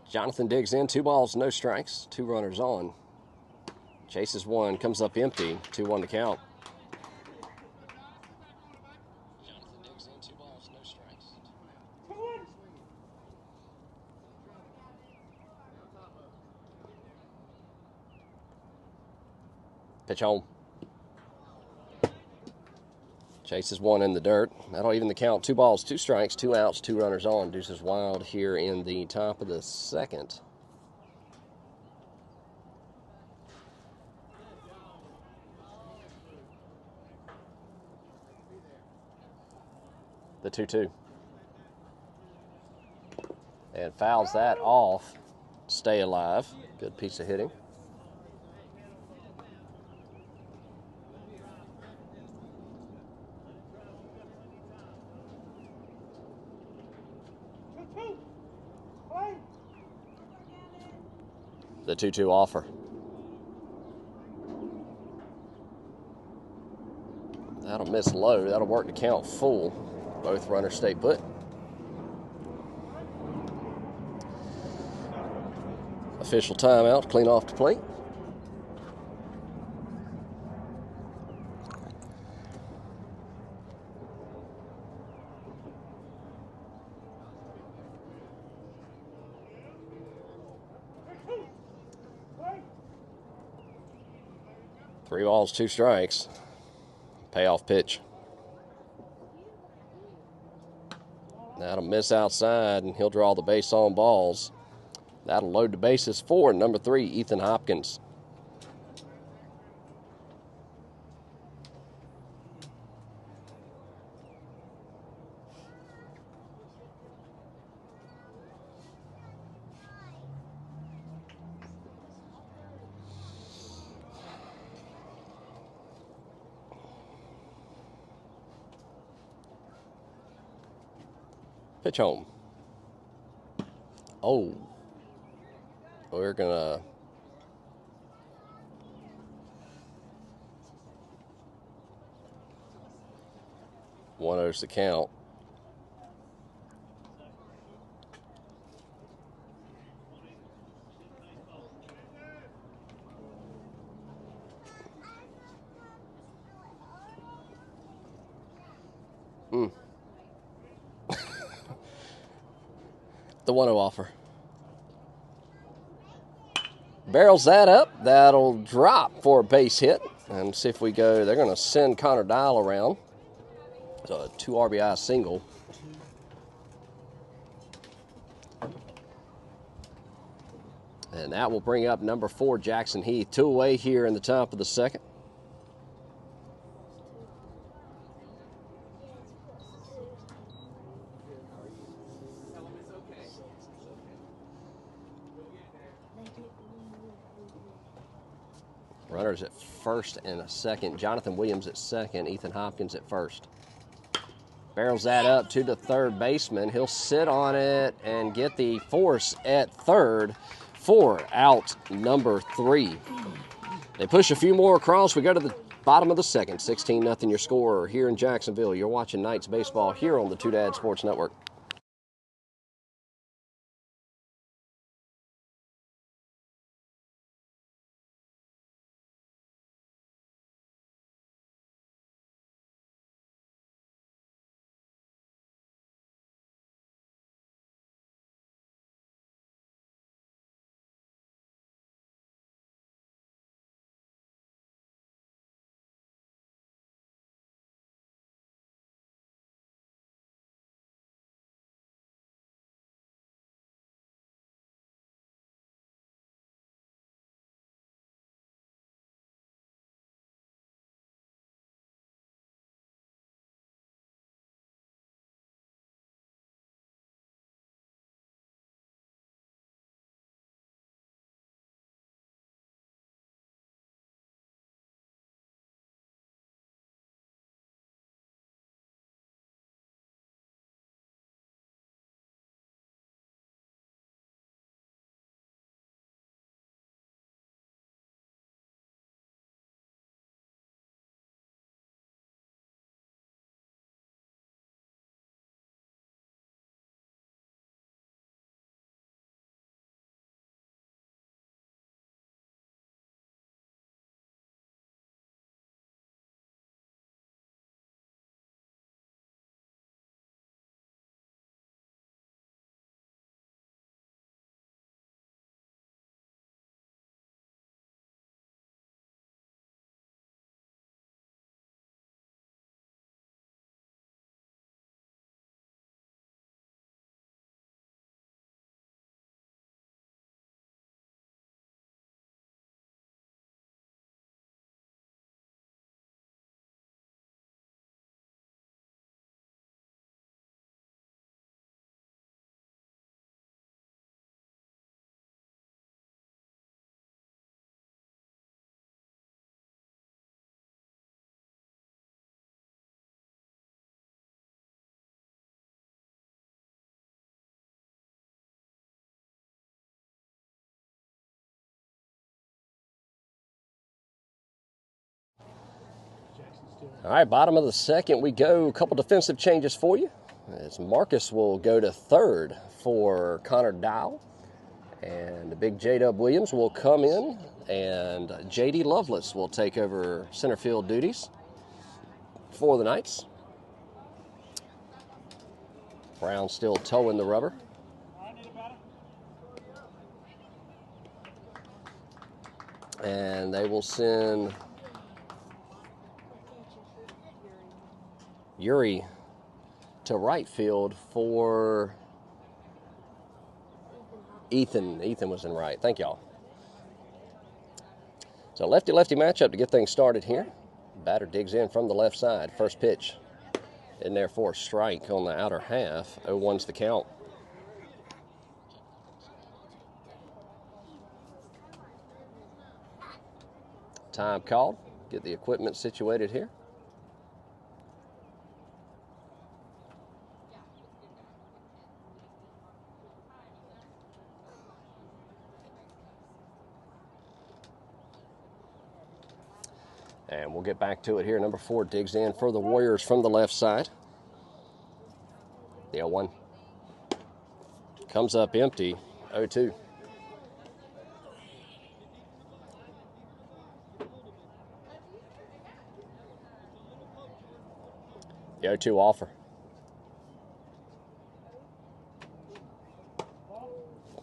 Jonathan digs in, 2 balls, no strikes, 2 runners on. Chases 1, comes up empty, 2-1 to count. Jonathan digs in, 2 balls, no strikes. Pitch home. Chases 1 in the dirt. That'll even the count. 2 balls, 2 strikes, 2 outs, 2 runners on. Deuces Wild here in the top of the second. The 2-2. And fouls that off. Stay alive. Good piece of hitting. The 2-2 offer. That'll miss low. That'll work to count full. Both runners stay put. Official timeout. Clean off the plate. Three balls, two strikes. Payoff pitch. That'll miss outside, and he'll draw the base on balls. That'll load the bases for number 3, Ethan Hopkins. Pitch home. Oh. We're going to... One owes the count. The 1-0 offer. Barrels that up. That'll drop for a base hit. And see if we go. They're going to send Connor Dial around. So a 2 RBI single. And that will bring up number 4, Jackson Heath. 2 away here in the top of the second. Runners at first and a second. Jonathan Williams at second. Ethan Hopkins at first. Barrels that up to the third baseman. He'll sit on it and get the force at third for out number 3. They push a few more across. We go to the bottom of the second. 16-0 your score here in Jacksonville. You're watching Knights baseball here on the Two Dad Sports Network. All right, bottom of the second we go. A couple defensive changes for you. As Marcus will go to third for Connor Dow. And the big J-Dub Williams will come in, and J.D. Lovelace will take over center field duties for the Knights. Brown still towing the rubber. And they will send Yuri to right field for Ethan. Ethan was in right. Thank y'all. So lefty-lefty matchup to get things started here. Batter digs in from the left side. First pitch in there for a strike on the outer half. 0-1's the count. Time called. Get the equipment situated here. And we'll get back to it here. Number 4 digs in for the Warriors from the left side. The 0-1 comes up empty. 0-2. The 0-2 offer.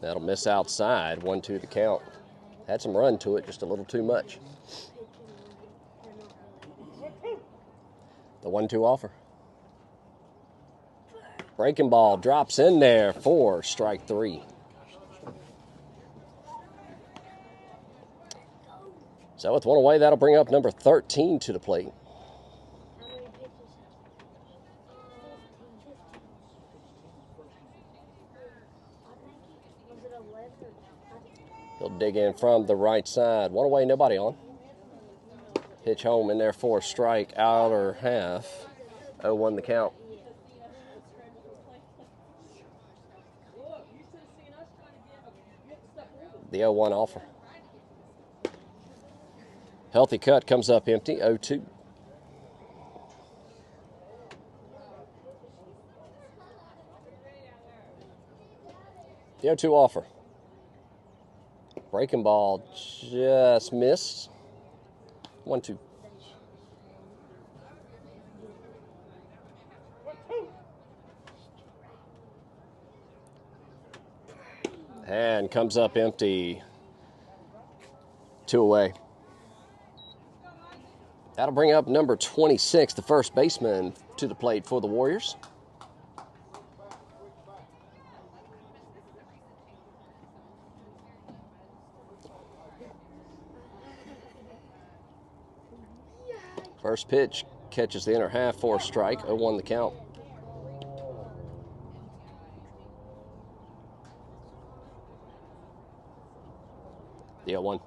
That'll miss outside. 1-2 the count. Had some run to it, just a little too much. The 1-2 offer. Breaking ball drops in there for strike 3. So with one away, that'll bring up number 13 to the plate. He'll dig in from the right side. One away, nobody on. Pitch home in there for a strike, outer half. 0-1 the count. The 0-1 offer. Healthy cut comes up empty. 0-2. The 0-2 offer. Breaking ball just missed. 1-2. And comes up empty. 2 away. That'll bring up number 26, the first baseman, to the plate for the Warriors. First pitch catches the inner half for a strike. 0-1 the count. The 0-1.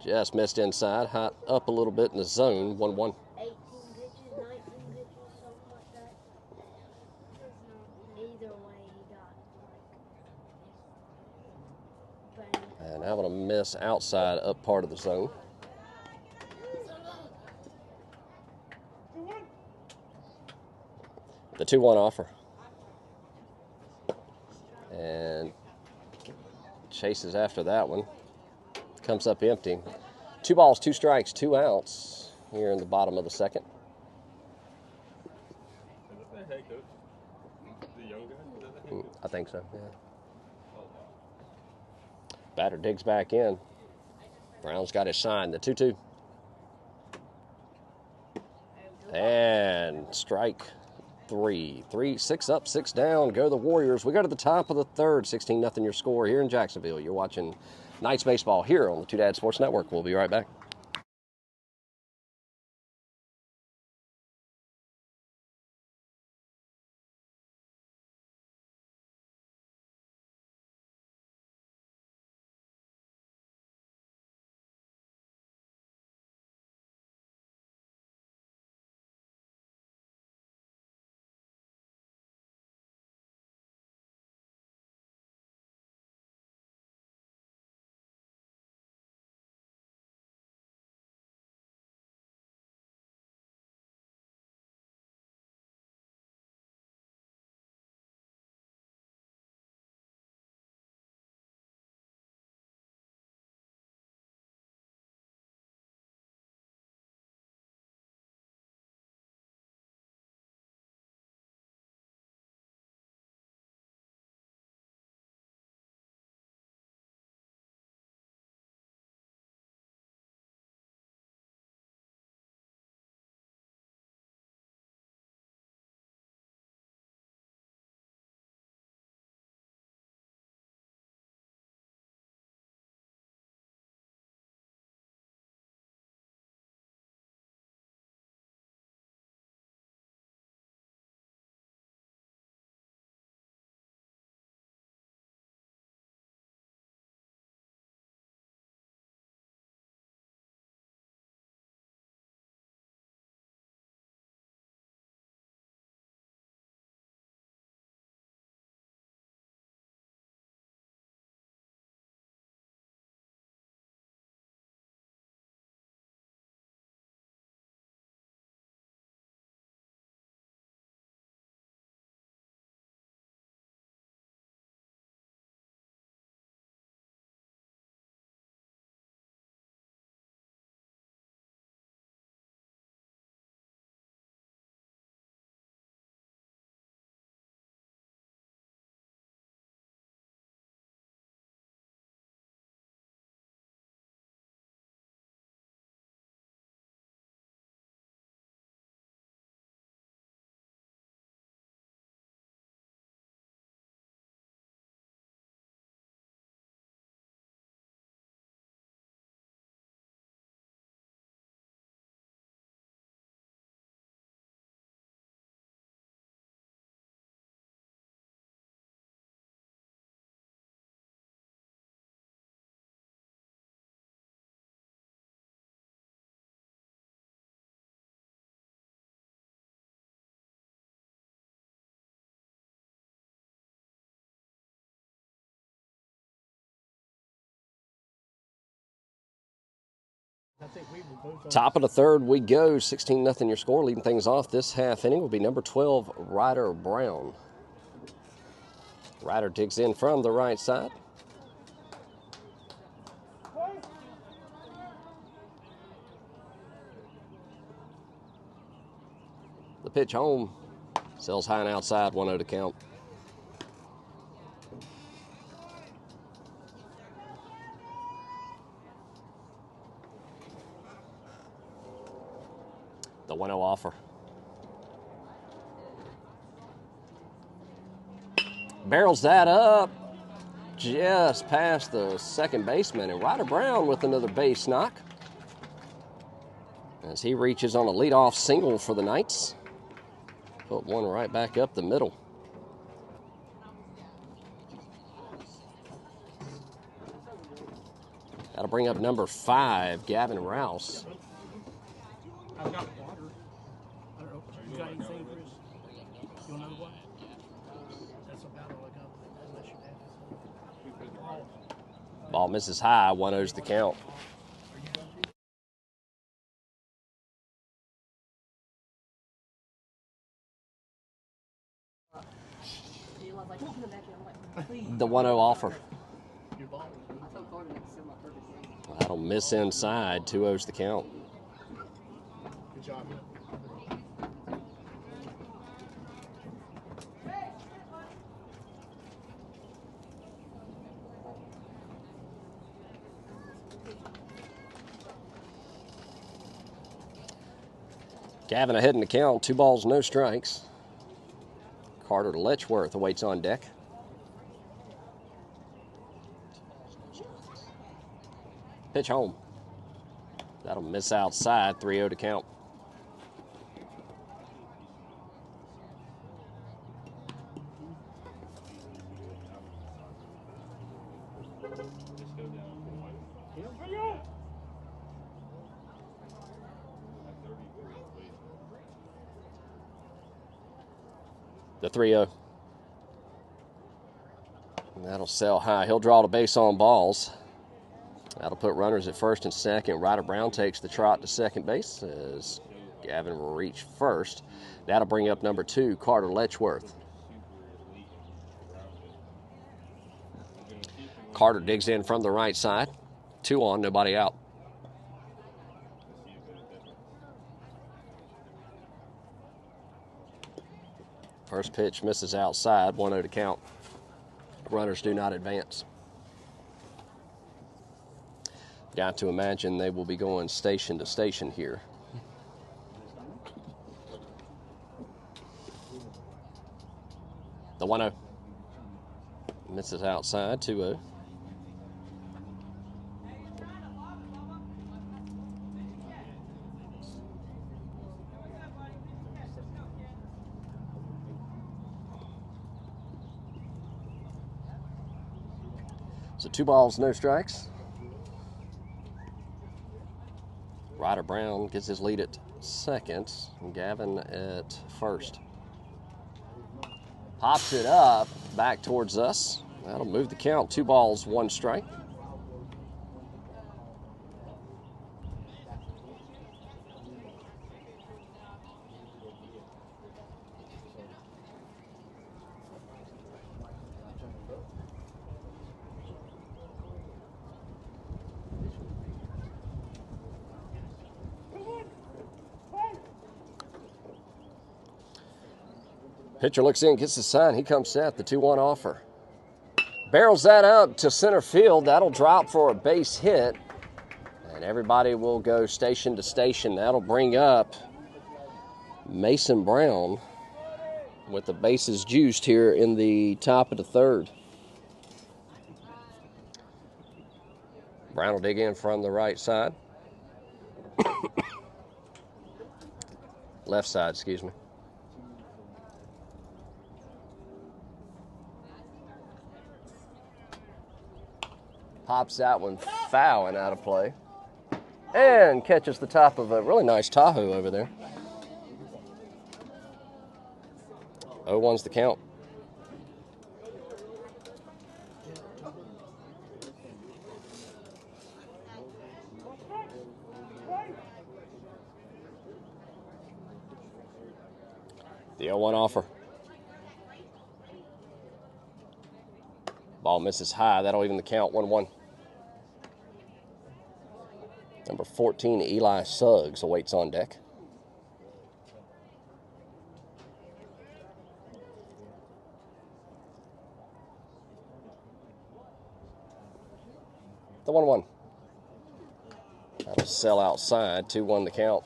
Just missed inside. Hot up a little bit in the zone. 1-1. 18 pitches, 19 pitches, something like that. Either way, he got bang. And having a miss outside up part of the zone. The 2-1 offer. And chases after that one. Comes up empty. 2 balls, 2 strikes, 2 outs here in the bottom of the second. Is that the head coach? The young guy? Is that the head coach? I think so, yeah. Batter digs back in. Brown's got his sign, the 2-2. And strike 3. 6 up, 6 down. Go the Warriors. We go to the top of the third. 16-0 your score here in Jacksonville. You're watching Knights baseball here on the Two Dad Sports Network. We'll be right back. Top of the third we go. 16-0 your score. Leading things off this half inning will be number 12, Ryder Brown. Ryder digs in from the right side. The pitch home. Sells high and outside, 1-0 to count. The 1-0 offer. Barrels that up just past the second baseman, and Ryder Brown with another base knock as he reaches on a leadoff single for the Knights. Put one right back up the middle. That'll bring up number 5, Gavin Rouse. I've got water. I don't know. You got anything, Chris? You want another one? That's about all I got. Unless you have. Ball misses high, 1-0's the count. The 1-0 offer. That'll miss inside, 2-0's the count. Good job. Gavin ahead in the count, 2 balls, no strikes. Carter Letchworth awaits on deck. Pitch home. That'll miss outside, 3-0 to count. The 3-0. And that'll sell high. He'll draw the base on balls. That'll put runners at first and second. Ryder Brown takes the trot to second base as Gavin will reach first. That'll bring up number 2, Carter Letchworth. Carter digs in from the right side. 2 on, nobody out. First pitch misses outside, 1-0 to count. Runners do not advance. Got to imagine they will be going station to station here. The 1-0. Misses outside, 2-0. So 2 balls, no strikes. Ryder Brown gets his lead at second, and Gavin at first. Pops it up, back towards us. That'll move the count, 2 balls, 1 strike. Pitcher looks in, gets the sign. He comes set, the 2-1 offer. Barrels that out to center field. That'll drop for a base hit. And everybody will go station to station. That'll bring up Mason Brown with the bases juiced here in the top of the third. Brown will dig in from the right side. Left side, excuse me. Pops that one foul and out of play. And catches the top of a really nice Tahoe over there. 0-1's the count. The 0-1 offer. Ball misses high. That'll even the count, 1-1. Number 14, Eli Suggs, awaits on deck. The 1-1. That'll sell outside, 2-1 the count.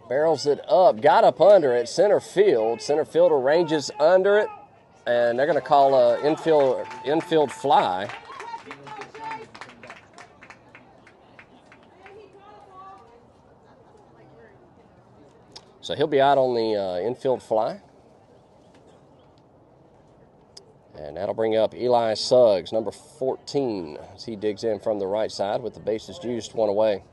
Barrels it up, got up under it, center field. Center fielder ranges under it, and they're going to call a infield fly. So he'll be out on the infield fly. And that'll bring up Eli Suggs, number 14, as he digs in from the right side with the bases juiced, 1 away.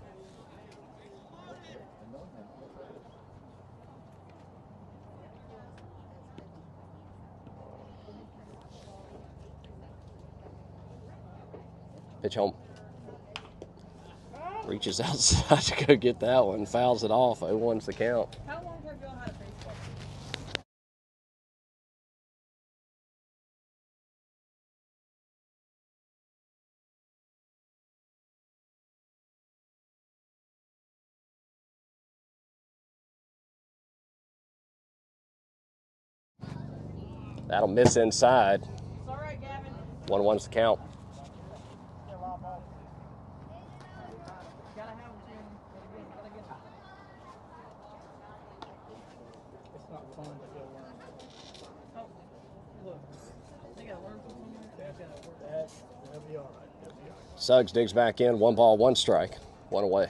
Pitch home. Reaches outside to go get that one. Fouls it off. 0-1's the count. How long have y'all had a baseball? That'll miss inside. It's all right, Gavin. 1-1's the count. Gotta have them, Jim. Gotta get them. It's not fun to go learn. Oh, look. They gotta learn from somewhere. They'll be all right. They'll be all right. Suggs digs back in. 1 ball, 1 strike. 1 away.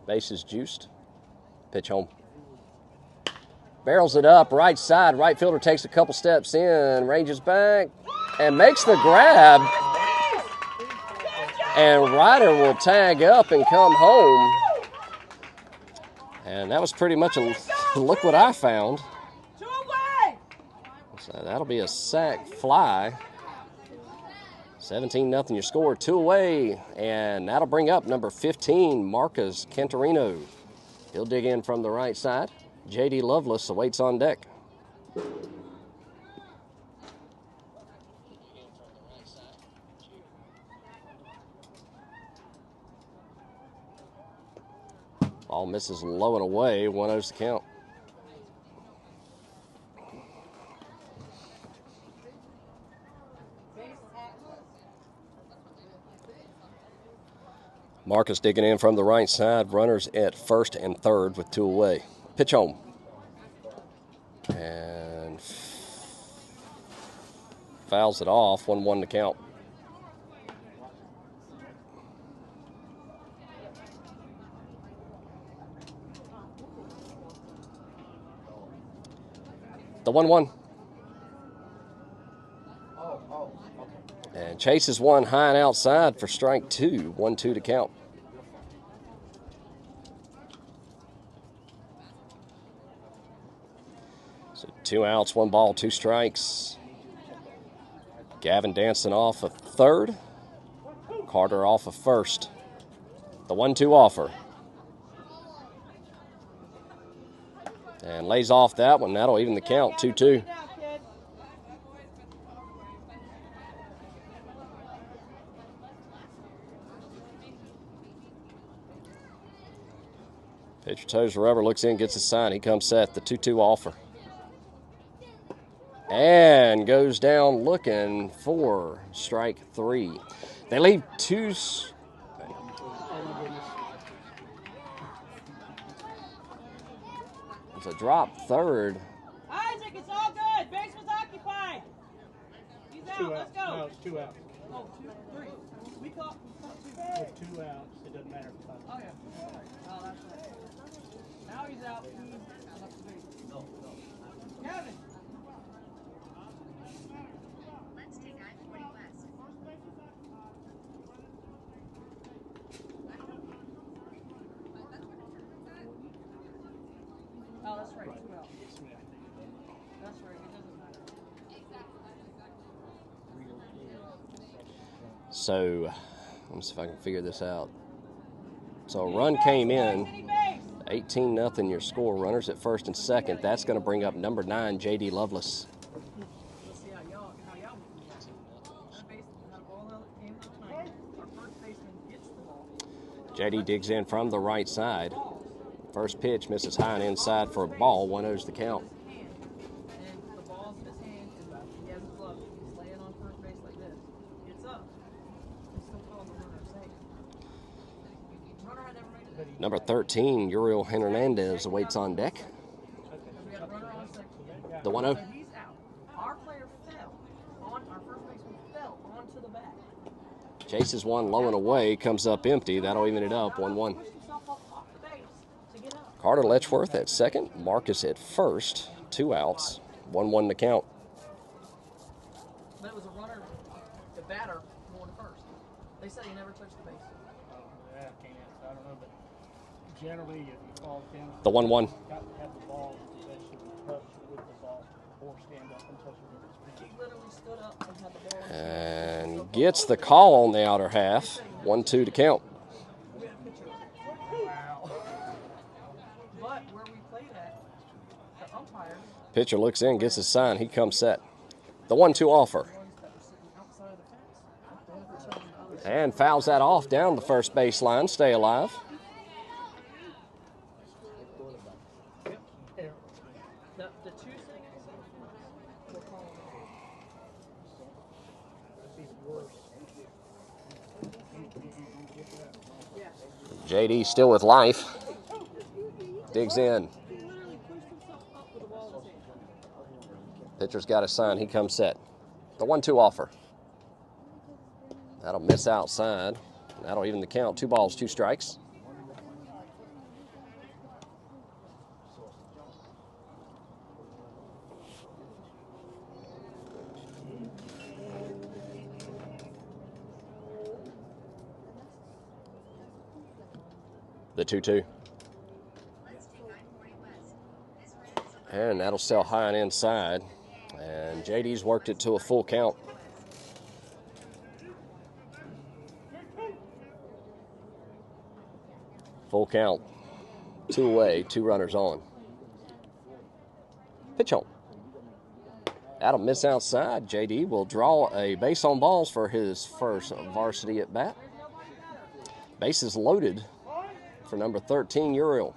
Bases juiced. Pitch home. Barrels it up, right side. Right fielder takes a couple steps in, ranges back, and makes the grab. And Ryder will tag up and come home. And that was pretty much a look what I found. So that'll be a sac fly. 17-0 your score, 2 away. And that'll bring up number 15, Marcus Cantorino. He'll dig in from the right side. J.D. Lovelace awaits on deck. Ball misses low and away. 1-0's the count. Marcus digging in from the right side. Runners at first and third with 2 away. Pitch home. And fouls it off. 1-1 to count. The 1-1. And chases one high and outside for strike 2. 1-2 to count. So 2 outs, 1 ball, 2 strikes. Gavin dancing off a third. Carter off a first. The 1-2 offer. And lays off that one. That'll even the count, 2-2. Pitcher toes the rubber, looks in, gets a sign. He comes set, the 2-2 offer. And goes down looking for strike 3. They leave 2. It's a drop third. Isaac, it's all good. Base was occupied. He's out. Let's go. No, it's 2 outs. Oh, 2, 3. We caught 2. With 2 outs, it doesn't matter if it's Oh, yeah. Oh, that's right. Now he's out. He's up to base. Kevin. Let's take I-40 west. That's right. 2 outs. That's right. It doesn't matter. So, let me see if I can figure this out. So a run came in, 18-0 your score. Runners at first and second. That's going to bring up number 9, J.D. Lovelace. Let's see how y'all that base had a ball out came out tonight. Our first baseman gets the ball. J.D. digs in from the right side. First pitch misses high and inside for a ball. 1-0's the count. And the ball's in his hand, and he has a glove. He's laying on first base like this. Gets up. He still calls the runner safe. Runner had never made it. Number 13, Uriel Hernandez awaits on deck. We got a runner on second. The 1-0. So he's out. Our player fell. Our first baseman fell onto the bat. Chases one low and away, comes up empty. That'll even it up, 1-1. Pushed himself off the base to get up. Carter Letchworth at second, Marcus at first. 2 outs, 1-1 to count. But it was a runner, the batter, going to first. They said he never touched the base. Yeah, I can't answer. I don't know, but generally, if you fall down, The 1-1. got to have the ball in possession, touch with the ball, or stand up and touch it with his feet. He literally stood up and had the ball in his hand. And gets the call on the outer half. 1-2 to count. We had a picture. Wow. But where we played at, the umpires, Pitcher looks in, gets his sign. He comes set. The 1-2 offer. ones that were sitting outside of the fence, they have to tell them the other side. And fouls that off down the first baseline. Stay alive. The two sitting outside the fence, we're calling it. That'd be worse. JD still with life. Digs in. He literally pushed himself up with the ball in his hand. Pitcher's got a sign. He comes set. The 1-2 offer. That'll miss outside. That'll even the count. 2 balls, 2 strikes. The 2-2. And that'll sell high and inside. And JD's worked it to a full count. Full count. 2 away, 2 runners on. Pitch on. That'll miss outside. JD will draw a base on balls for his first varsity at bat. Bases loaded for number 13, Uriel.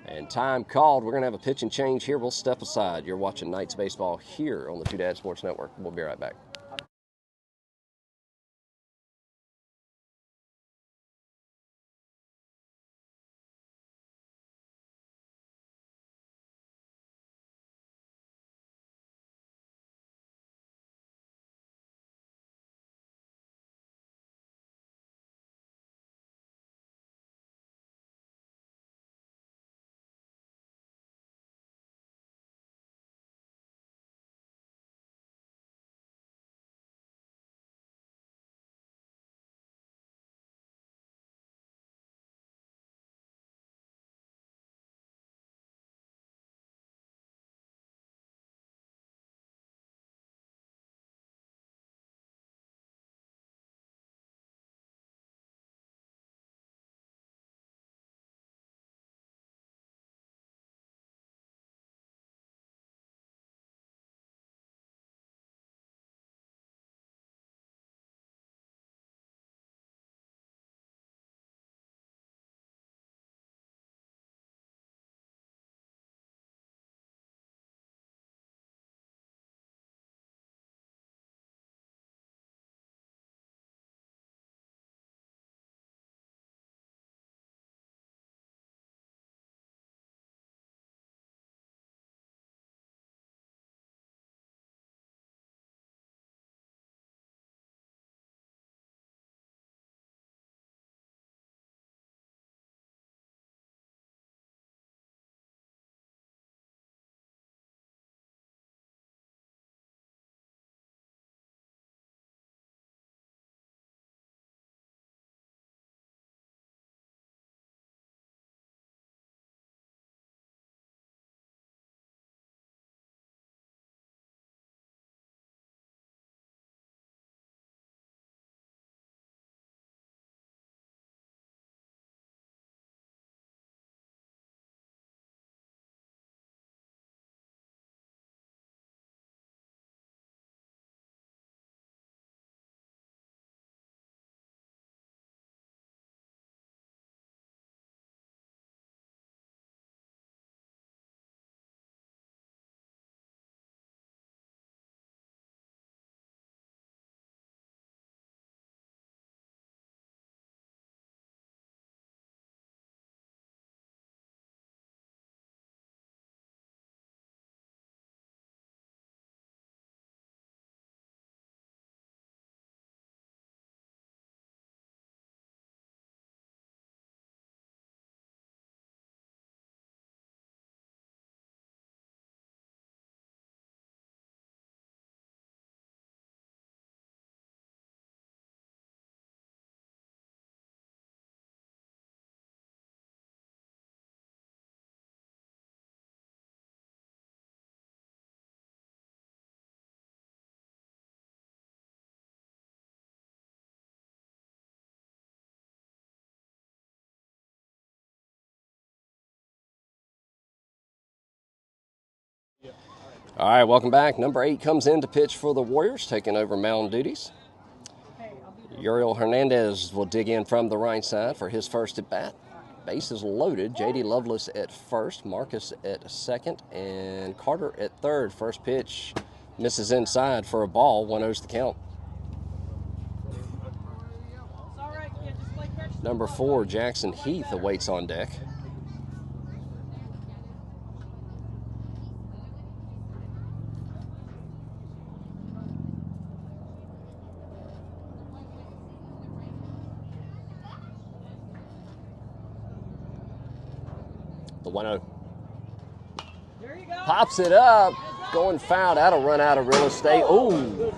And time called. We're going to have a pitch and change here. We'll step aside. You're watching Knights Baseball here on the Two Dad Sports Network. We'll be right back. All right, welcome back. Number 8 comes in to pitch for the Warriors, taking over mound duties. Uriel Hernandez will dig in from the right side for his first at bat. Bases loaded. J.D. Lovelace at first, Marcus at second, and Carter at third. First pitch misses inside for a ball. 1-0's the count. Number 4, Jackson Heath awaits on deck. The 1-0. Pops it up. Going foul. That'll run out of real estate. Ooh.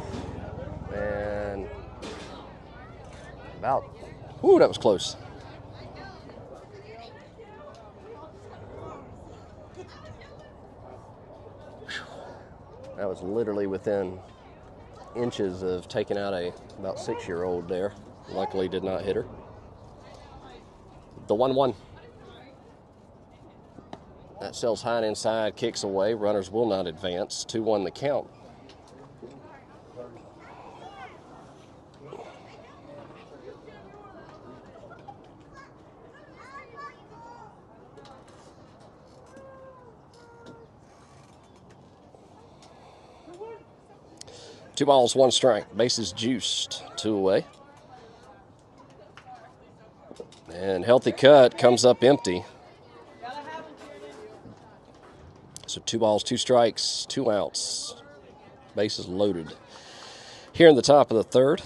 And about, ooh, that was close. That was literally within inches of taking out a about 6-year-old there. Luckily did not hit her. The 1-1. That sails high and inside, kicks away. Runners will not advance. 2-1 the count. Two balls, one strike. Bases juiced. 2 away. And healthy cut comes up empty. So 2 balls, 2 strikes, 2 outs. Bases loaded. Here in the top of the third.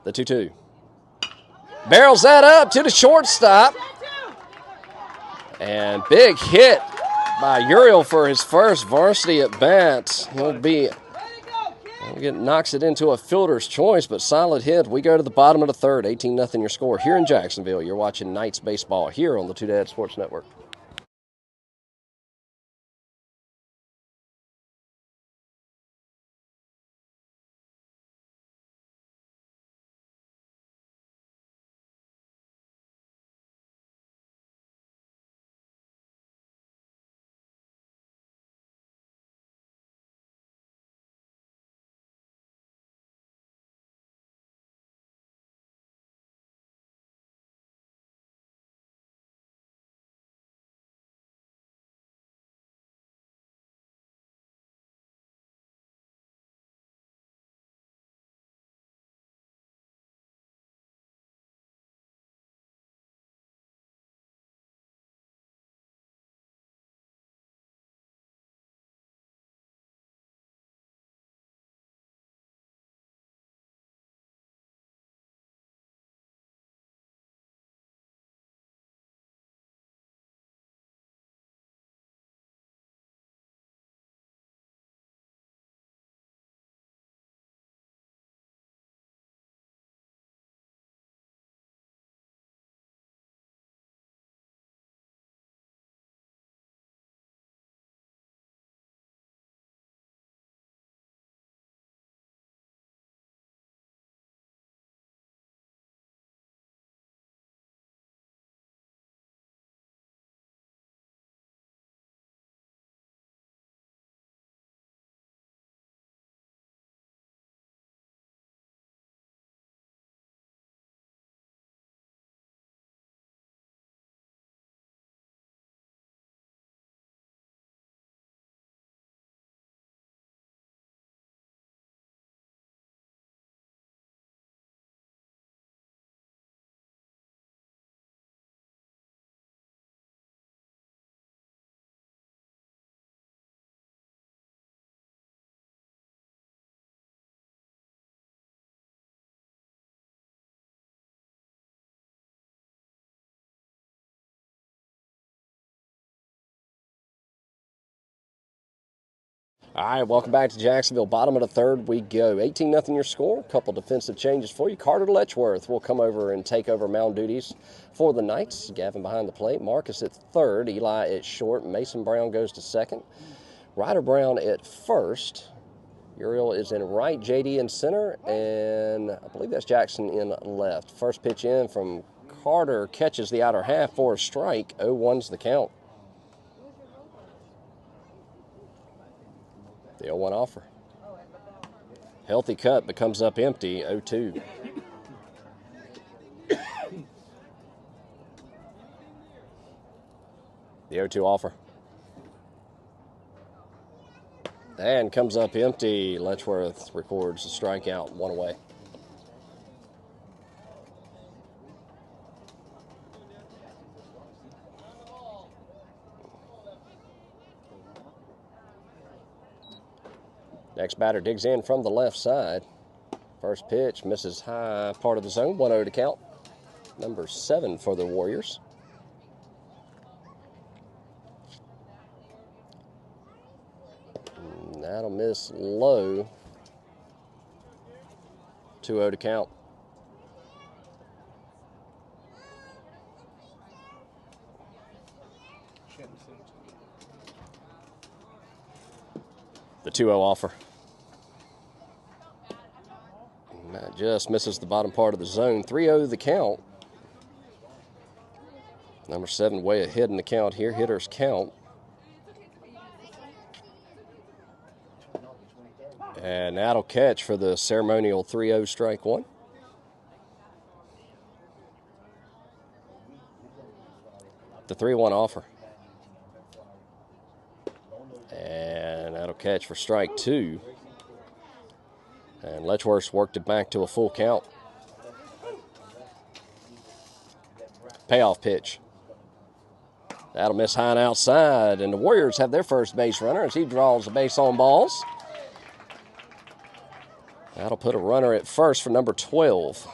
The 2-2. Barrels that up to the shortstop. And big hit by Uriel for his first varsity at bat. Knocks it into a fielder's choice, but solid hit. We go to the bottom of the third. 18-0 your score here in Jacksonville. You're watching Knights baseball here on the Two Dad Sports Network. All right, welcome back to Jacksonville. Bottom of the third we go. 18-0 your score. A couple defensive changes for you. Carter Letchworth will come over and take over mound duties for the Knights. Gavin behind the plate. Marcus at third. Eli at short. Mason Brown goes to second. Ryder Brown at first. Uriel is in right, JD in center, and I believe that's Jackson in left. First pitch in from Carter, catches the outer half for a strike. 0-1's the count. The 0-1 offer. Healthy cut, but comes up empty. 0-2. The 0-2 offer. And comes up empty. Letchworth records a strikeout, 1 away. Next batter digs in from the left side. First pitch misses high part of the zone. 1-0 to count. Number 7 for the Warriors. And that'll miss low. 2-0 to count. The 2-0 offer. And that just misses the bottom part of the zone. 3-0 the count. Number 7 way ahead in the count here. Hitters count. And that'll catch for the ceremonial 3-0 strike 1. The 3-1 offer. And that'll catch for strike 2. And Letchworth worked it back to a full count. Payoff pitch. That'll miss high and outside. And the Warriors have their first base runner as he draws the base on balls. That'll put a runner at first for number 12.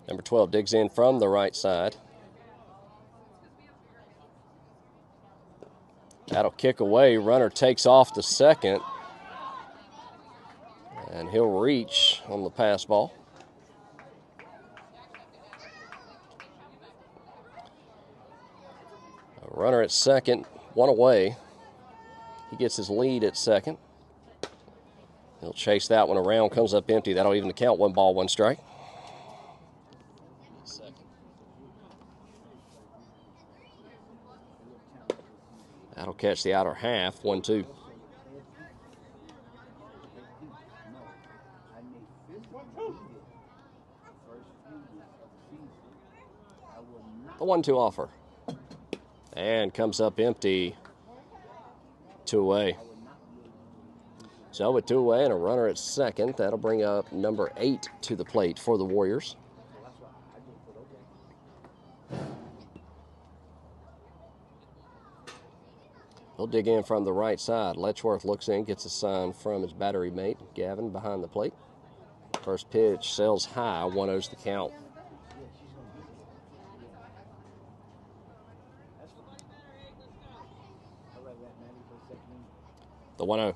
Number 12 digs in from the right side. That'll kick away. Runner takes off to second. And he'll reach on the pass ball. A runner at second, 1 away. He gets his lead at second. He'll chase that one around, comes up empty. That'll even the count. 1 ball, 1 strike. That'll catch the outer half. 1-2. The 1-2 offer. And comes up empty. 2 away. So with 2 away and a runner at second, that'll bring up number 8 to the plate for the Warriors. He'll dig in from the right side. Letchworth looks in, gets a sign from his battery mate, Gavin, behind the plate. First pitch sails high, 1-0's the count. The 1-0.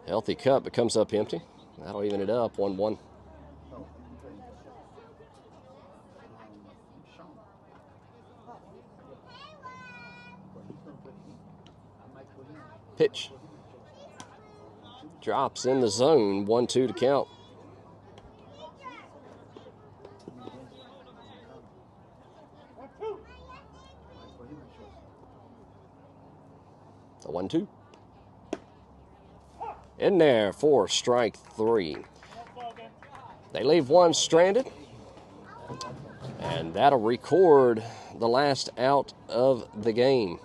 Healthy cut, but comes up empty. That'll even it up, 1-1. Pitch. Drops in the zone, 1-2 to count. The 1-2. In there for strike 3. They leave one stranded. And that'll record the last out of the game.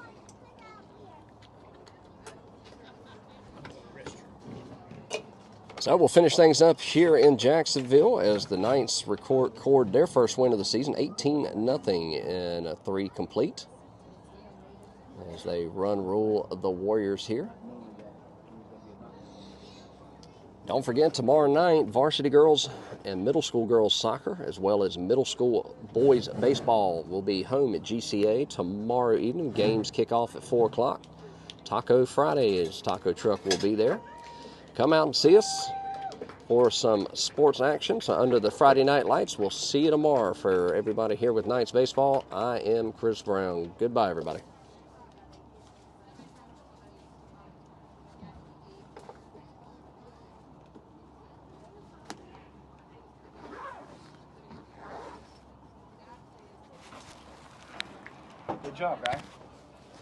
So we'll finish things up here in Jacksonville as the Knights record their first win of the season, 18-0 in 3 complete. As they run rule the Warriors here. Don't forget, tomorrow night, varsity girls and middle school girls soccer, as well as middle school boys baseball, will be home at GCA tomorrow evening. Games kick off at 4 o'clock. Taco Friday, as Taco Truck will be there. Come out and see us for some sports action. So under the Friday night lights, we'll see you tomorrow. For everybody here with Knights Baseball, I am Chris Brown. Goodbye, everybody. Good job, guy.